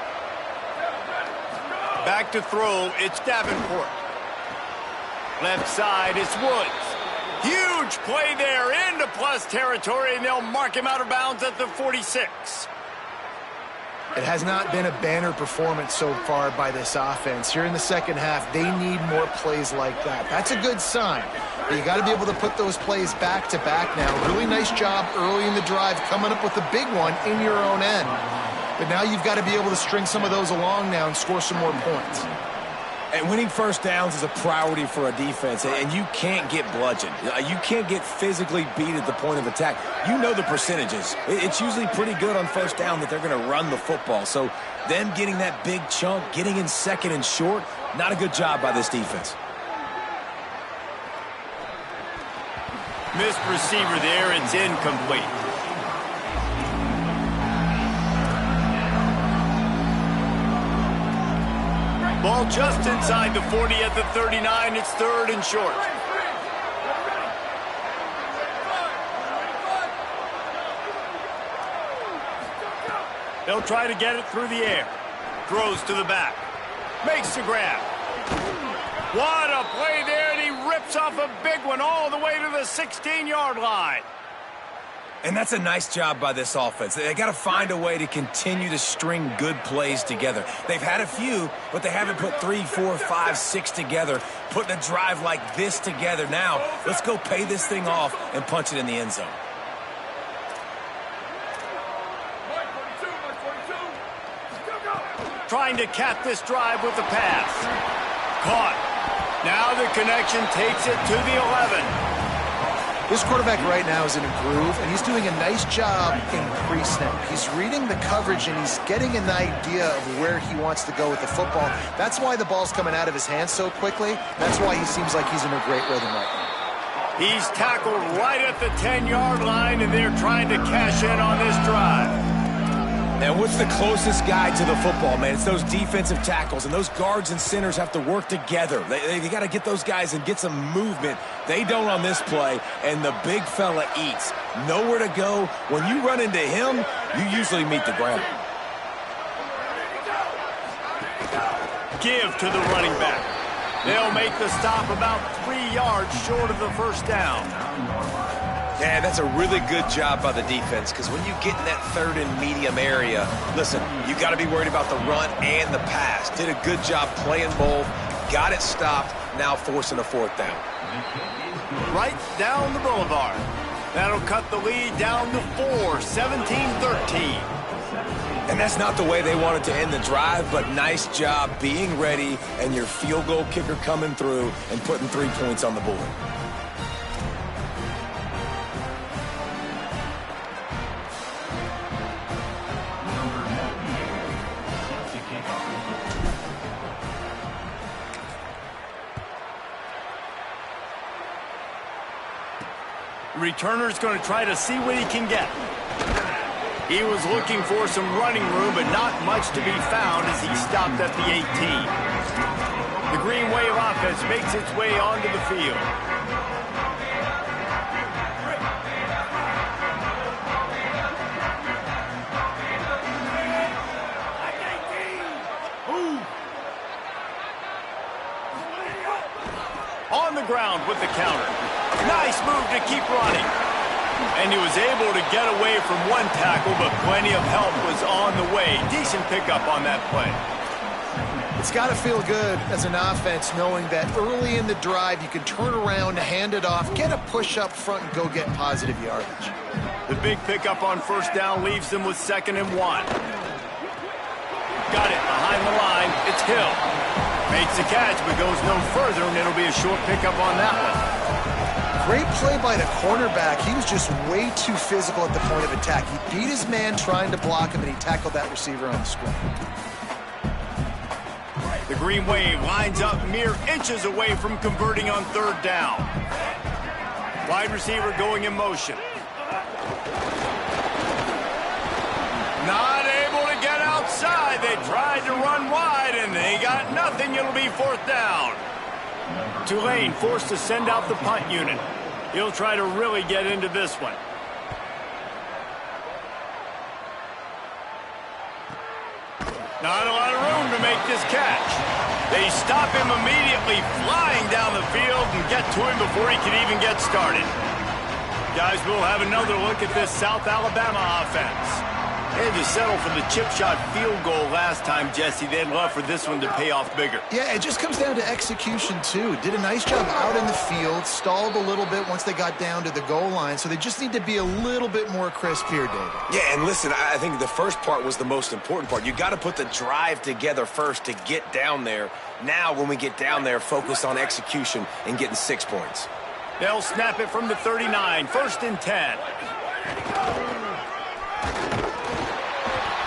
Back to throw, it's Davenport. Left side, it's Woods. Huge play there into plus territory, and they'll mark him out of bounds at the 46. It has not been a banner performance so far by this offense. Here in the second half, they need more plays like that. That's a good sign. But you got to be able to put those plays back to back now. Really nice job early in the drive coming up with a big one in your own end. But now you've got to be able to string some of those along now and score some more points. And winning first downs is a priority for a defense, and you can't get bludgeoned. You can't get physically beat at the point of attack. You know the percentages. It's usually pretty good on first down that they're going to run the football. So them getting that big chunk, getting in second and short, not a good job by this defense. Missed receiver there, it's incomplete. Ball just inside the 40 at the 39. It's third and short. They'll try to get it through the air. Throws to the back. Makes the grab. What a play there, and he rips off a big one all the way to the 16-yard line. And that's a nice job by this offense. They got to find a way to continue to string good plays together. They've had a few, but they haven't put 3, 4, 5, 6 together, putting a drive like this together. Now, let's go pay this thing off and punch it in the end zone. Trying to cap this drive with the pass. Caught. Now the connection takes it to the 11. This quarterback right now is in a groove, and he's doing a nice job in pre-snap. He's reading the coverage, and he's getting an idea of where he wants to go with the football. That's why the ball's coming out of his hands so quickly. That's why he seems like he's in a great rhythm right now. He's tackled right at the 10-yard line, and they're trying to cash in on this drive. And what's the closest guy to the football, man? It's those defensive tackles, and those guards and centers have to work together. They got to get those guys and get some movement. They don't on this play, and the big fella eats. Nowhere to go. When you run into him, you usually meet the ground. Give to the running back. They'll make the stop about 3 yards short of the first down. Yeah, that's a really good job by the defense, because when you get in that third and medium area, listen, you got to be worried about the run and the pass. Did a good job playing both, got it stopped, now forcing a fourth down. Right down the boulevard. That'll cut the lead down to 4, 17-13. And that's not the way they wanted to end the drive, but nice job being ready and your field goal kicker coming through and putting 3 points on the board. Returner's going to try to see what he can get. He was looking for some running room, but not much to be found as he stopped at the 18. The Green Wave offense makes its way onto the field. On the ground with the counter. Nice move to keep running. And he was able to get away from one tackle, but plenty of help was on the way. Decent pickup on that play. It's got to feel good as an offense knowing that early in the drive you can turn around, hand it off, get a push up front, and go get positive yardage. The big pickup on first down leaves them with 2nd and 1. Got it behind the line. It's Hill. Makes the catch, but goes no further, and it'll be a short pickup on that one. Great play by the cornerback. He was just way too physical at the point of attack. He beat his man trying to block him, and he tackled that receiver on the screen. The Green Wave lines up mere inches away from converting on third down. Wide receiver going in motion. Not able to get outside. They tried to run wide, and they got nothing. It'll be fourth down. Tulane forced to send out the punt unit. He'll try to really get into this one. Not a lot of room to make this catch. They stop him immediately, flying down the field, and get to him before he can even get started. Guys, we'll have another look at this South Alabama offense. They had to settle for the chip shot field goal last time, Jesse. They'd love for this one to pay off bigger. Yeah, it just comes down to execution, too. Did a nice job out in the field, stalled a little bit once they got down to the goal line, so they just need to be a little bit more crisp here, David. Yeah, and listen, I think the first part was the most important part. You got to put the drive together first to get down there. Now, when we get down there, focus on execution and getting 6 points. They'll snap it from the 39, 1st and 10.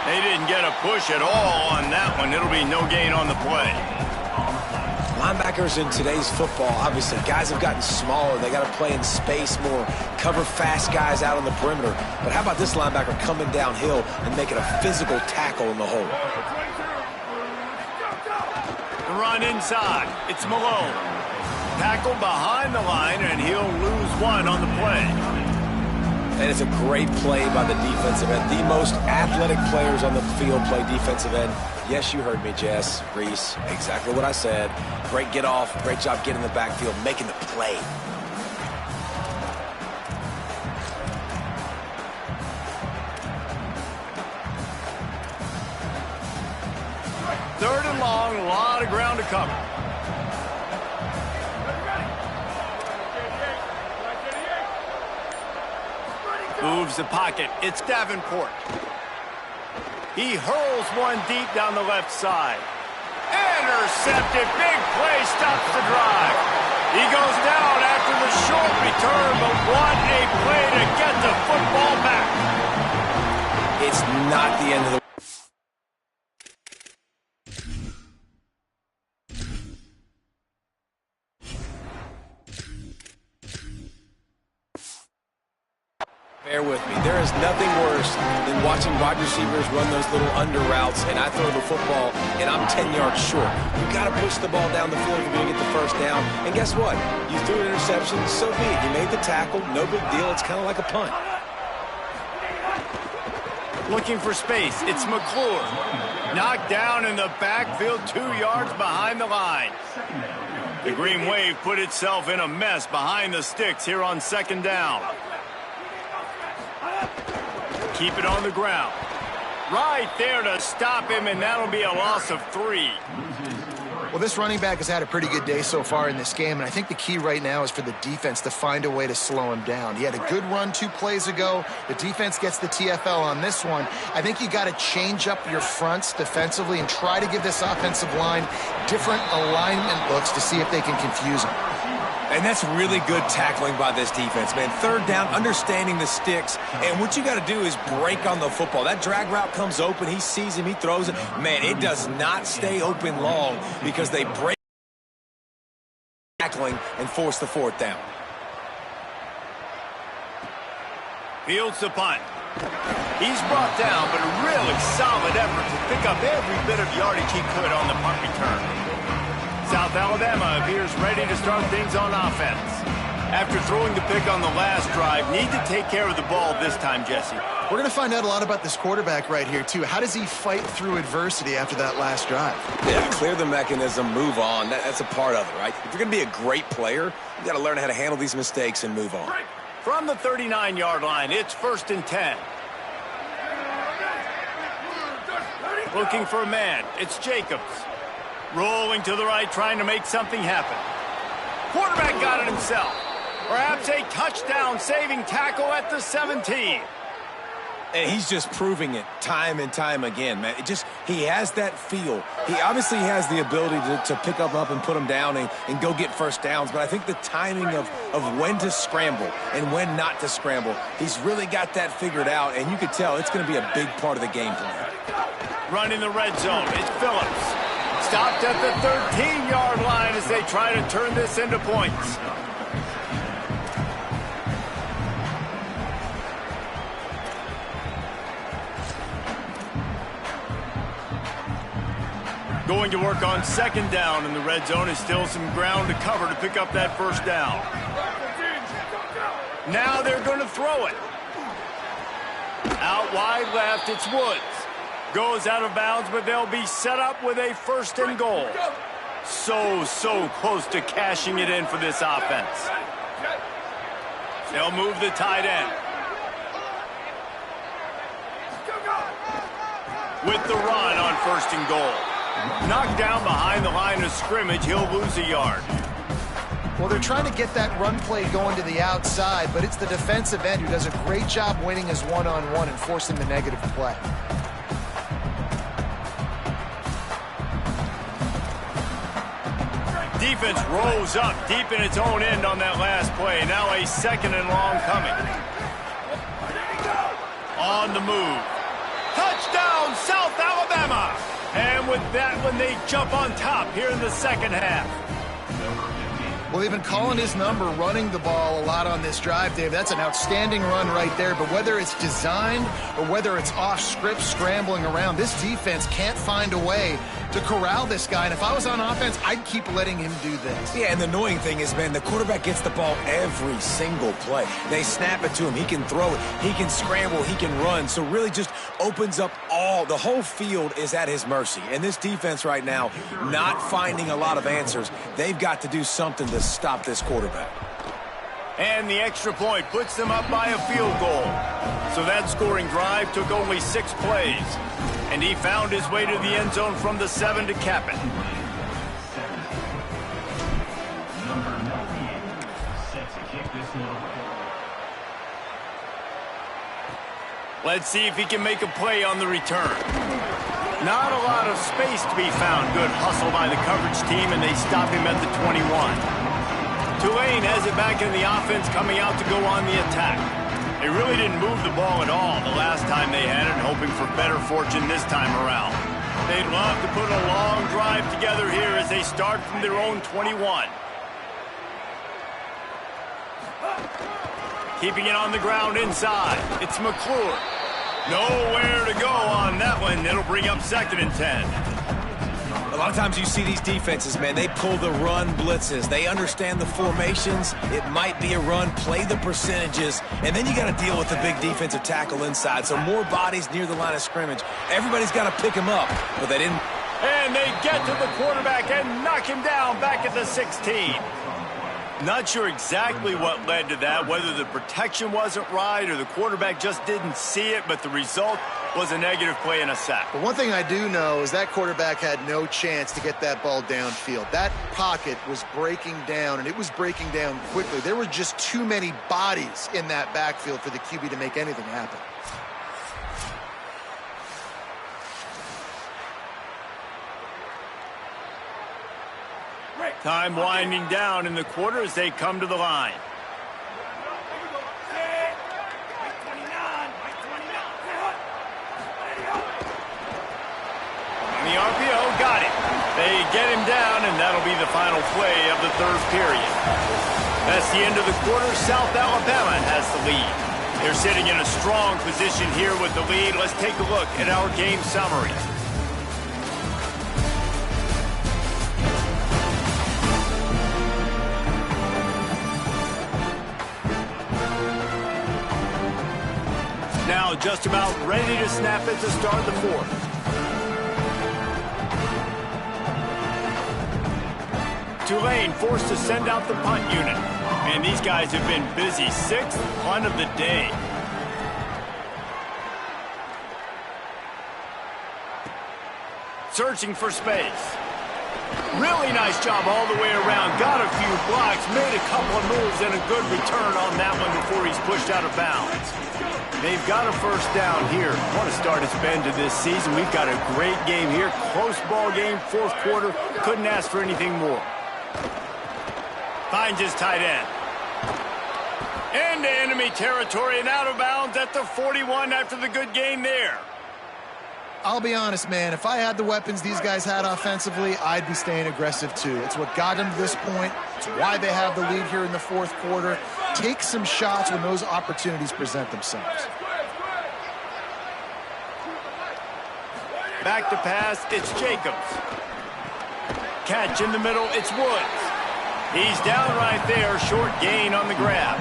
They didn't get a push at all on that one. It'll be no gain on the play. Linebackers in today's football, obviously, guys have gotten smaller. They got to play in space more, cover fast guys out on the perimeter. But how about this linebacker coming downhill and making a physical tackle in the hole? The run inside. It's Malone. Tackle behind the line, and he'll lose one on the play. And it's a great play by the defensive end. The most athletic players on the field play defensive end. Yes, you heard me, Jess, Reese. Exactly what I said. Great get off. Great job getting in the backfield, making the play. Third and long, a lot of ground to cover. Moves the pocket. It's Davenport. He hurls one deep down the left side. Intercepted. Big play. Stops the drive. He goes down after the short return, but what a play to get the football back. It's not the end of the Bear with me. There is nothing worse than watching wide receivers run those little under routes, and I throw the football, and I'm 10 yards short. You got to push the ball down the field if you're going to get the first down. And guess what? You threw an interception, so be it. You made the tackle, no big deal. It's kind of like a punt. Looking for space. It's McClure. Knocked down in the backfield, 2 yards behind the line. The Green Wave put itself in a mess behind the sticks here on 2nd down. Keep it on the ground. Right there to stop him, and that'll be a loss of 3. Well, this running back has had a pretty good day so far in this game, and I think the key right now is for the defense to find a way to slow him down. He had a good run 2 plays ago. The defense gets the TFL on this one. I think you got to change up your fronts defensively and try to give this offensive line different alignment looks to see if they can confuse him. And that's really good tackling by this defense, man. 3rd down, understanding the sticks. And what you got to do is break on the football. That drag route comes open. He sees him. He throws it. Man, it does not stay open long because they break tackling and force the 4th down. Fields the punt. He's brought down, but a really solid effort to pick up every bit of yardage he could on the punt return. South Alabama appears ready to start things on offense. After throwing the pick on the last drive, need to take care of the ball this time, Jesse. We're going to find out a lot about this quarterback right here, too. How does he fight through adversity after that last drive? Yeah, clear the mechanism, move on. That's a part of it, right? If you're going to be a great player, you got to learn how to handle these mistakes and move on. From the 39-yard line, it's 1st and 10. Looking for a man. It's Jacobs. Rolling to the right, trying to make something happen. Quarterback got it himself. Perhaps a touchdown-saving tackle at the 17. And he's just proving it time and time again, man. He has that feel. He obviously has the ability to pick up and put them down and go get first downs. But I think the timing of when to scramble and when not to scramble, he's really got that figured out. And you could tell it's going to be a big part of the game plan. Run in the red zone. It's Phillips. stopped at the 13-yard line as they try to turn this into points. Going to work on second down, and the red zone is still some ground to cover to pick up that first down. Now they're going to throw it. Out wide left, it's Woods. Goes out of bounds, but they'll be set up with a first and goal. So close to cashing it in for this offense. They'll move the tight end. With the run on first and goal. Knocked down behind the line of scrimmage, he'll lose a yard. Well, they're trying to get that run play going to the outside, but it's the defensive end who does a great job winning his one-on-one and forcing the negative play. Defense rose up deep in its own end on that last play. Now a second and long coming. On the move. Touchdown, South Alabama! And with that one, they jump on top here in the second half. Well, they've been calling his number, running the ball a lot on this drive, Dave. That's an outstanding run right there. But whether it's designed or whether it's off script, scrambling around, this defense can't find a way to corral this guy. And if I was on offense, I'd keep letting him do this. Yeah, and the annoying thing is, man, the quarterback gets the ball every single play. They snap it to him. He can throw it. He can scramble. He can run. So really just opens up the whole field is at his mercy. And this defense right now, not finding a lot of answers. They've got to do something to stop this quarterback. And the extra point puts them up by a field goal. So that scoring drive took only 6 plays. And he found his way to the end zone from the 7 to cap it. Let's see if he can make a play on the return. Not a lot of space to be found. Good hustle by the coverage team, and they stop him at the 21. Tulane has it back in the offense, coming out to go on the attack. They really didn't move the ball at all the last time they had it, hoping for better fortune this time around. They'd love to put a long drive together here as they start from their own 21. Keeping it on the ground inside. It's McClure. Nowhere to go on that one. It'll bring up 2nd and 10. A lot of times you see these defenses, man, they pull the run blitzes. They understand the formations. It might be a run, play the percentages, and then you got to deal with the big defensive tackle inside. So more bodies near the line of scrimmage. Everybody's got to pick him up, but they didn't. And they get to the quarterback and knock him down back at the 16. Not sure exactly what led to that, whether the protection wasn't right or the quarterback just didn't see it, but the result was a negative play and a sack. But one thing I do know is that quarterback had no chance to get that ball downfield. That pocket was breaking down, and it was breaking down quickly. There were just too many bodies in that backfield for the QB to make anything happen. Time winding down in the quarter as they come to the line. And the RPO got it. They get him down, and that'll be the final play of the 3rd period. That's the end of the quarter. South Alabama has the lead. They're sitting in a strong position here with the lead. Let's take a look at our game summary. Now just about ready to snap it to start the 4th. Tulane forced to send out the punt unit. And these guys have been busy. 6th punt of the day. Searching for space. Really nice job all the way around. Got a few blocks, made a couple of moves, and a good return on that one before he's pushed out of bounds. They've got a first down here. Want to start its bend to this season. We've got a great game here. Close ball game, 4th quarter. Couldn't ask for anything more. Finds his tight end. Into enemy territory and out of bounds at the 41 after the good gain there. I'll be honest, man. If I had the weapons these guys had offensively, I'd be staying aggressive too. It's what got them to this point. It's why they have the lead here in the fourth quarter. Take some shots when those opportunities present themselves. Back to pass, it's Jacobs. Catch in the middle, it's Woods. He's down right there, short gain on the grab.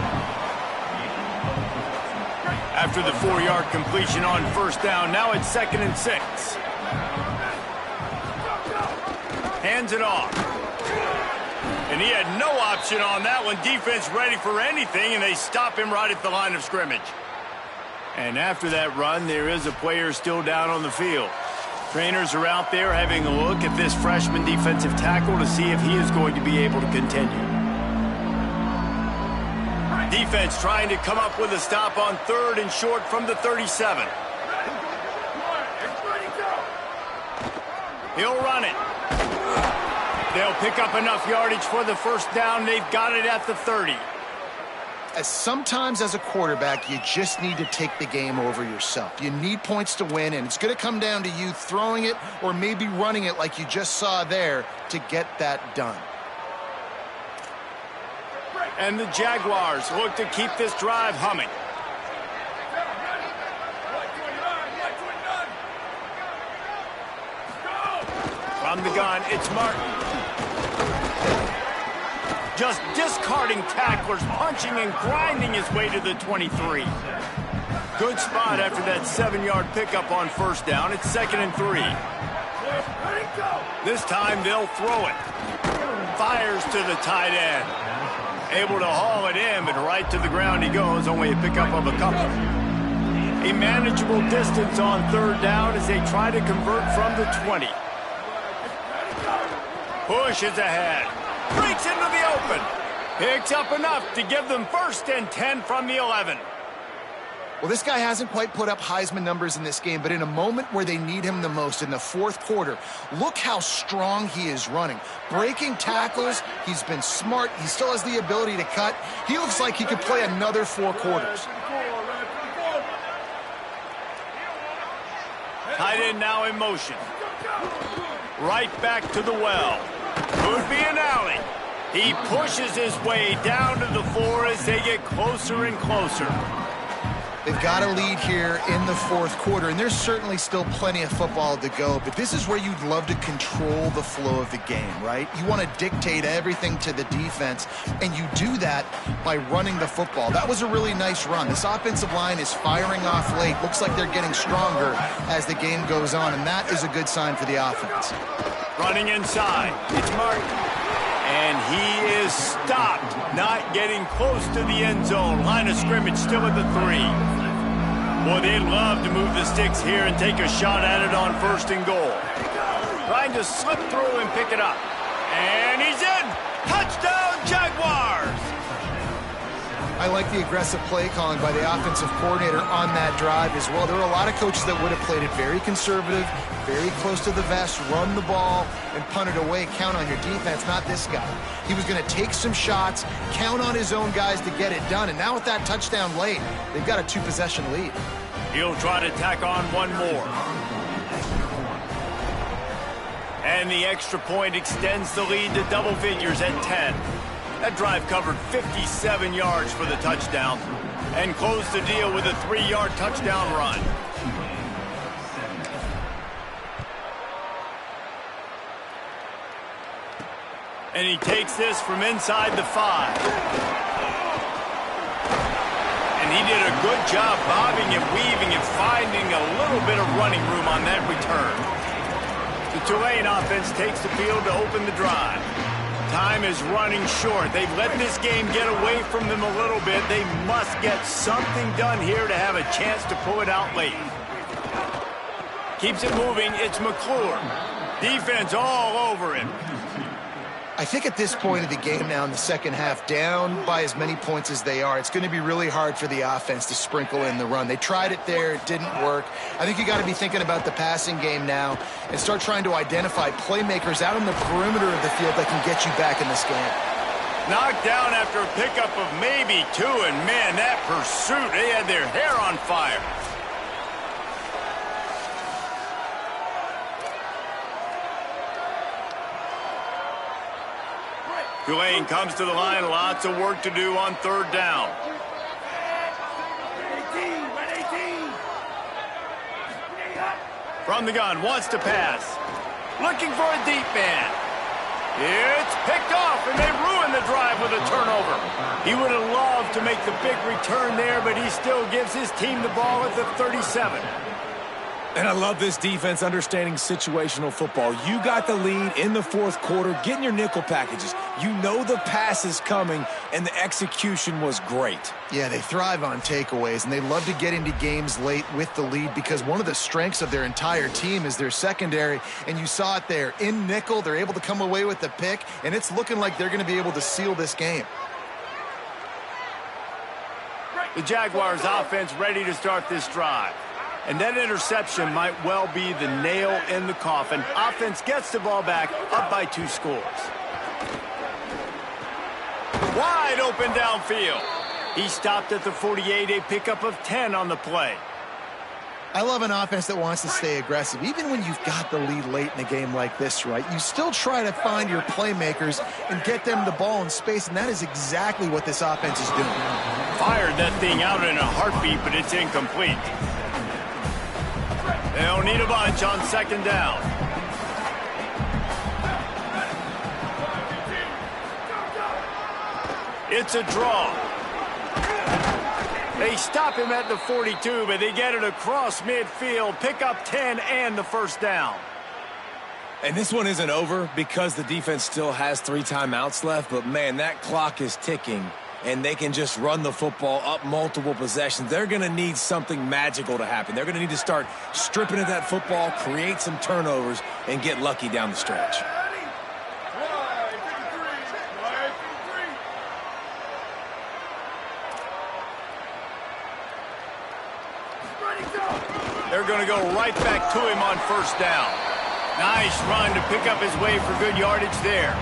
After the 4-yard completion on first down, now it's 2nd and 6. Hands it off. And he had no option on that one. Defense ready for anything, and they stop him right at the line of scrimmage. And after that run, there is a player still down on the field. Trainers are out there having a look at this freshman defensive tackle to see if he is going to be able to continue. Defense trying to come up with a stop on 3rd and short from the 37. He'll run it. They'll pick up enough yardage for the first down. They've got it at the 30. Sometimes as a quarterback, you just need to take the game over yourself. You need points to win, and it's going to come down to you throwing it or maybe running it like you just saw there to get that done. And the Jaguars look to keep this drive humming. From the gun, it's Martin. Just discarding tacklers, punching and grinding his way to the 23. Good spot after that 7-yard pickup on first down. It's 2nd and 3. This time they'll throw it. Fires to the tight end. Able to haul it in, but right to the ground he goes. Only a pickup of a couple. A manageable distance on 3rd down as they try to convert from the 20. Pushes ahead. Breaks into the open. Picks up enough to give them 1st and 10 from the 11. Well, this guy hasn't quite put up Heisman numbers in this game, but in a moment where they need him the most, in the fourth quarter, look how strong he is running. Breaking tackles, he's been smart. He still has the ability to cut. He looks like he could play another 4 quarters. Tight end now in motion. Right back to the well. Could be an alley. He pushes his way down to the floor as they get closer and closer. They've got a lead here in the fourth quarter, and there's certainly still plenty of football to go, but this is where you'd love to control the flow of the game, right? You want to dictate everything to the defense, and you do that by running the football. That was a really nice run. This offensive line is firing off late. Looks like they're getting stronger as the game goes on, and that is a good sign for the offense. Running inside, it's Martin. And he is stopped, not getting close to the end zone. Line of scrimmage still at the 3. Boy, they'd love to move the sticks here and take a shot at it on 1st and goal. Trying to slip through and pick it up. And he's in! Touchdown, Jaguars! I like the aggressive play calling by the offensive coordinator on that drive as well. There were a lot of coaches that would have played it very conservative, very close to the vest, run the ball, and punt it away. Count on your defense, not this guy. He was going to take some shots, count on his own guys to get it done. And now with that touchdown late, they've got a 2-possession lead. He'll try to tack on one more. And the extra point extends the lead to double figures at 10. That drive covered 57 yards for the touchdown and closed the deal with a 3-yard touchdown run. And he takes this from inside the 5. And he did a good job bobbing and weaving and finding a little bit of running room on that return. The Tulane offense takes the field to open the drive. Time is running short. They've let this game get away from them a little bit. They must get something done here to have a chance to pull it out late. Keeps it moving. It's McClure. Defense all over him. I think at this point of the game now in the second half, down by as many points as they are, it's going to be really hard for the offense to sprinkle in the run. They tried it there. It didn't work. I think you got to be thinking about the passing game now and start trying to identify playmakers out on the perimeter of the field that can get you back in this game. Knocked down after a pickup of maybe 2, and man, that pursuit, they had their hair on fire. Tulane comes to the line. Lots of work to do on third down. From the gun, wants to pass. Looking for a deep man. It's picked off, and they ruin the drive with a turnover. He would have loved to make the big return there, but he still gives his team the ball at the 37. And I love this defense understanding situational football. You got the lead in the fourth quarter, getting your nickel packages. You know the pass is coming, and the execution was great. Yeah, they thrive on takeaways, and they love to get into games late with the lead because one of the strengths of their entire team is their secondary, and you saw it there. In nickel, they're able to come away with the pick, and it's looking like they're going to be able to seal this game. The Jaguars offense ready to start this drive. And that interception might well be the nail in the coffin. Offense gets the ball back, up by 2 scores. Wide open downfield. He stopped at the 48, a pickup of 10 on the play. I love an offense that wants to stay aggressive. Even when you've got the lead late in a game like this, right, you still try to find your playmakers and get them the ball in space, and that is exactly what this offense is doing. Fired that thing out in a heartbeat, but it's incomplete. They'll need a bunch on second down. It's a draw. They stop him at the 42, but they get it across midfield, pick up 10 and the first down. And this one isn't over because the defense still has 3 timeouts left, but man, that clock is ticking. And they can just run the football up multiple possessions. They're going to need something magical to happen. They're going to need to start stripping at that football, create some turnovers, and get lucky down the stretch. They're going to go right back to him on first down. Nice run to pick up his way for good yardage there.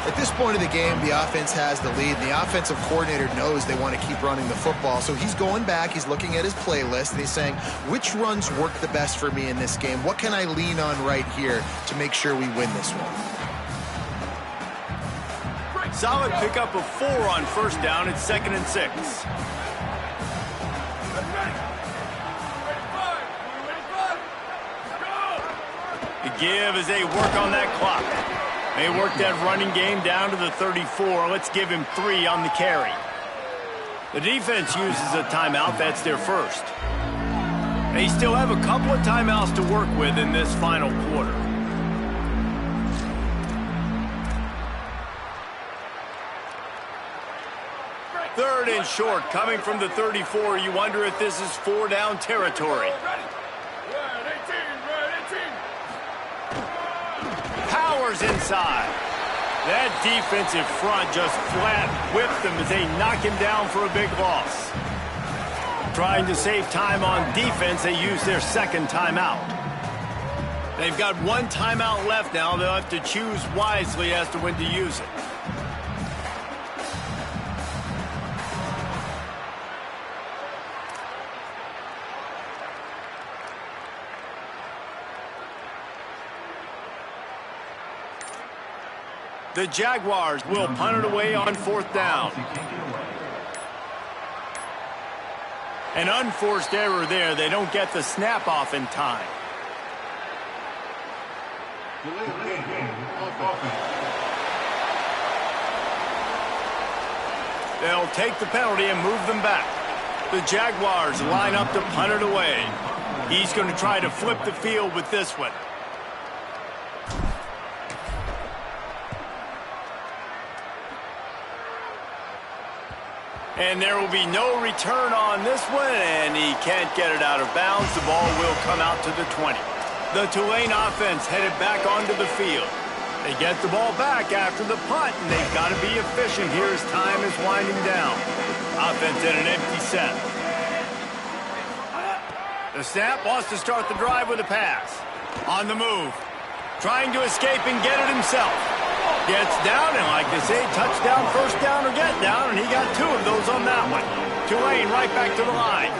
At this point of the game, the offense has the lead. The offensive coordinator knows they want to keep running the football. So he's going back, he's looking at his playlist, and he's saying, which runs work the best for me in this game? What can I lean on right here to make sure we win this one? Solid pickup of 4 on first down. It's 2nd and 6. The give as they work on that clock. They work that running game down to the 34. Let's give him 3 on the carry. The defense uses a timeout. That's their first. They still have a couple of timeouts to work with in this final quarter. Third and short coming from the 34. You wonder if this is 4-down territory. Powers inside. That defensive front just flat whipped them as they knock him down for a big loss. Trying to save time on defense, they use their 2nd timeout. They've got 1 timeout left now. They'll have to choose wisely as to when to use it. The Jaguars will punt it away on 4th down. An unforced error there. They don't get the snap off in time. They'll take the penalty and move them back. The Jaguars line up to punt it away. He's going to try to flip the field with this one. And there will be no return on this one, and he can't get it out of bounds. The ball will come out to the 20. The Tulane offense headed back onto the field. They get the ball back after the punt, and they've got to be efficient here as time is winding down. Offense in an empty set. The snap wants to start the drive with a pass. On the move. Trying to escape and get it himself. Gets down, and like they say, touchdown, first down, or get down, and he got 2 of those on that one. Tulane right back to the line.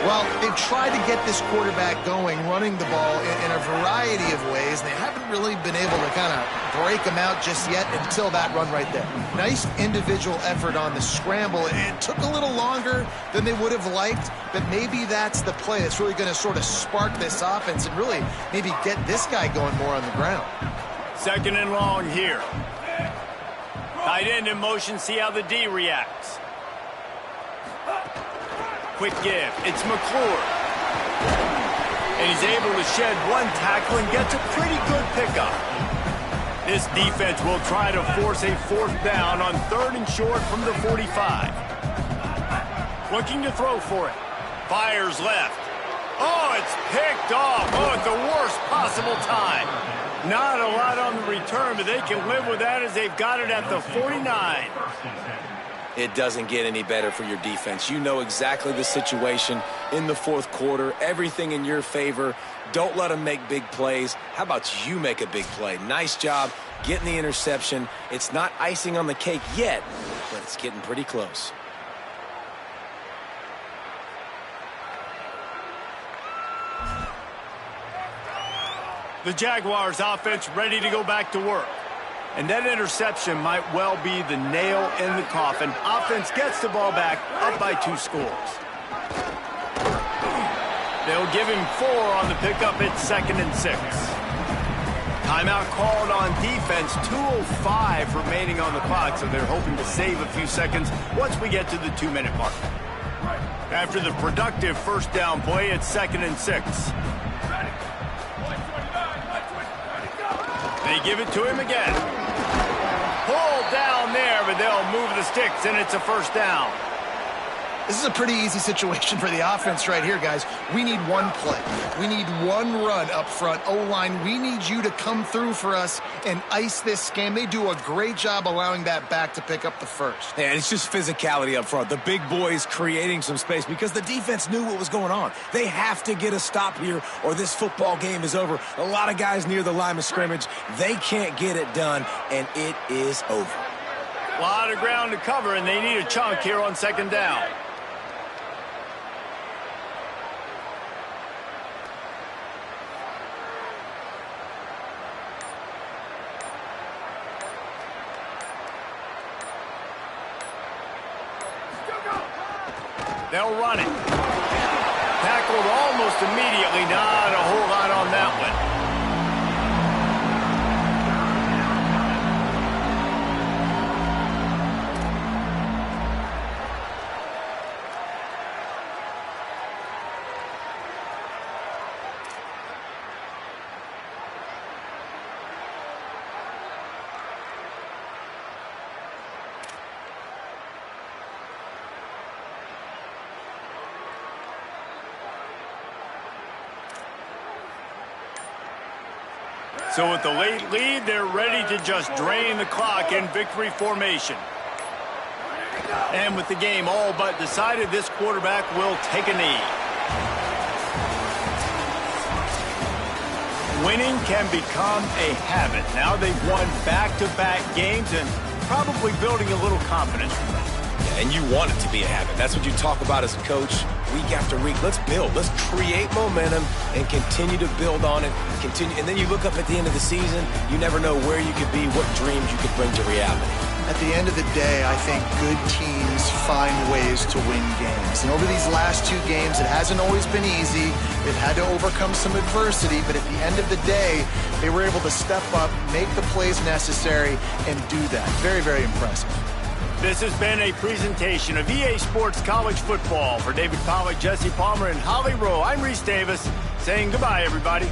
Well, they've tried to get this quarterback going, running the ball in a variety of ways, and they haven't really been able to kind of break him out just yet until that run right there. Nice individual effort on the scramble. It took a little longer than they would have liked, but maybe that's the play that's really going to sort of spark this offense and really maybe get this guy going more on the ground. 2nd and long here. Tight end in motion, see how the D reacts. Quick give. It's McClure. And he's able to shed one tackle and gets a pretty good pickup. This defense will try to force a 4th down on 3rd and short from the 45. Looking to throw for it. Fires left. Oh, it's picked off. Oh, at the worst possible time. Not a lot on the return, but they can live with that as they've got it at the 49. It doesn't get any better for your defense. You know exactly the situation in the 4th quarter. Everything in your favor. Don't let them make big plays. How about you make a big play? Nice job getting the interception. It's not icing on the cake yet, but it's getting pretty close. The Jaguars offense ready to go back to work. And that interception might well be the nail in the coffin. Offense gets the ball back, up by 2 scores. They'll give him 4 on the pickup. It's 2nd and 6. Timeout called on defense. 2:05 remaining on the clock, so they're hoping to save a few seconds once we get to the 2-minute mark. After the productive 1st down play, it's 2nd and 6. They give it to him again. Pulled down there, but they'll move the sticks, and it's a 1st down. This is a pretty easy situation for the offense right here, guys. We need one play. We need one run up front. O-line, we need you to come through for us and ice this game. They do a great job allowing that back to pick up the 1st. And it's just physicality up front. The big boys creating some space because the defense knew what was going on. They have to get a stop here or this football game is over. A lot of guys near the line of scrimmage. They can't get it done, and it is over. A lot of ground to cover, and they need a chunk here on 2nd down. They'll run it. Tackled almost immediately. Not a whole lot on that one. So with the late lead, they're ready to just drain the clock in victory formation. And with the game all but decided, this quarterback will take a knee. Winning can become a habit. Now they've won back-to-back games and probably building a little confidence. And you want it to be a habit. That's what you talk about as a coach week after week. Let's build. Let's create momentum and continue to build on it. And then you look up at the end of the season, you never know where you could be, what dreams you could bring to reality. At the end of the day, I think good teams find ways to win games. And over these last 2 games, it hasn't always been easy. They've had to overcome some adversity, but at the end of the day, they were able to step up, make the plays necessary, and do that. Very, very impressive. This has been a presentation of EA Sports College Football. For David Pollack, Jesse Palmer, and Holly Rowe, I'm Reese Davis saying goodbye, everybody.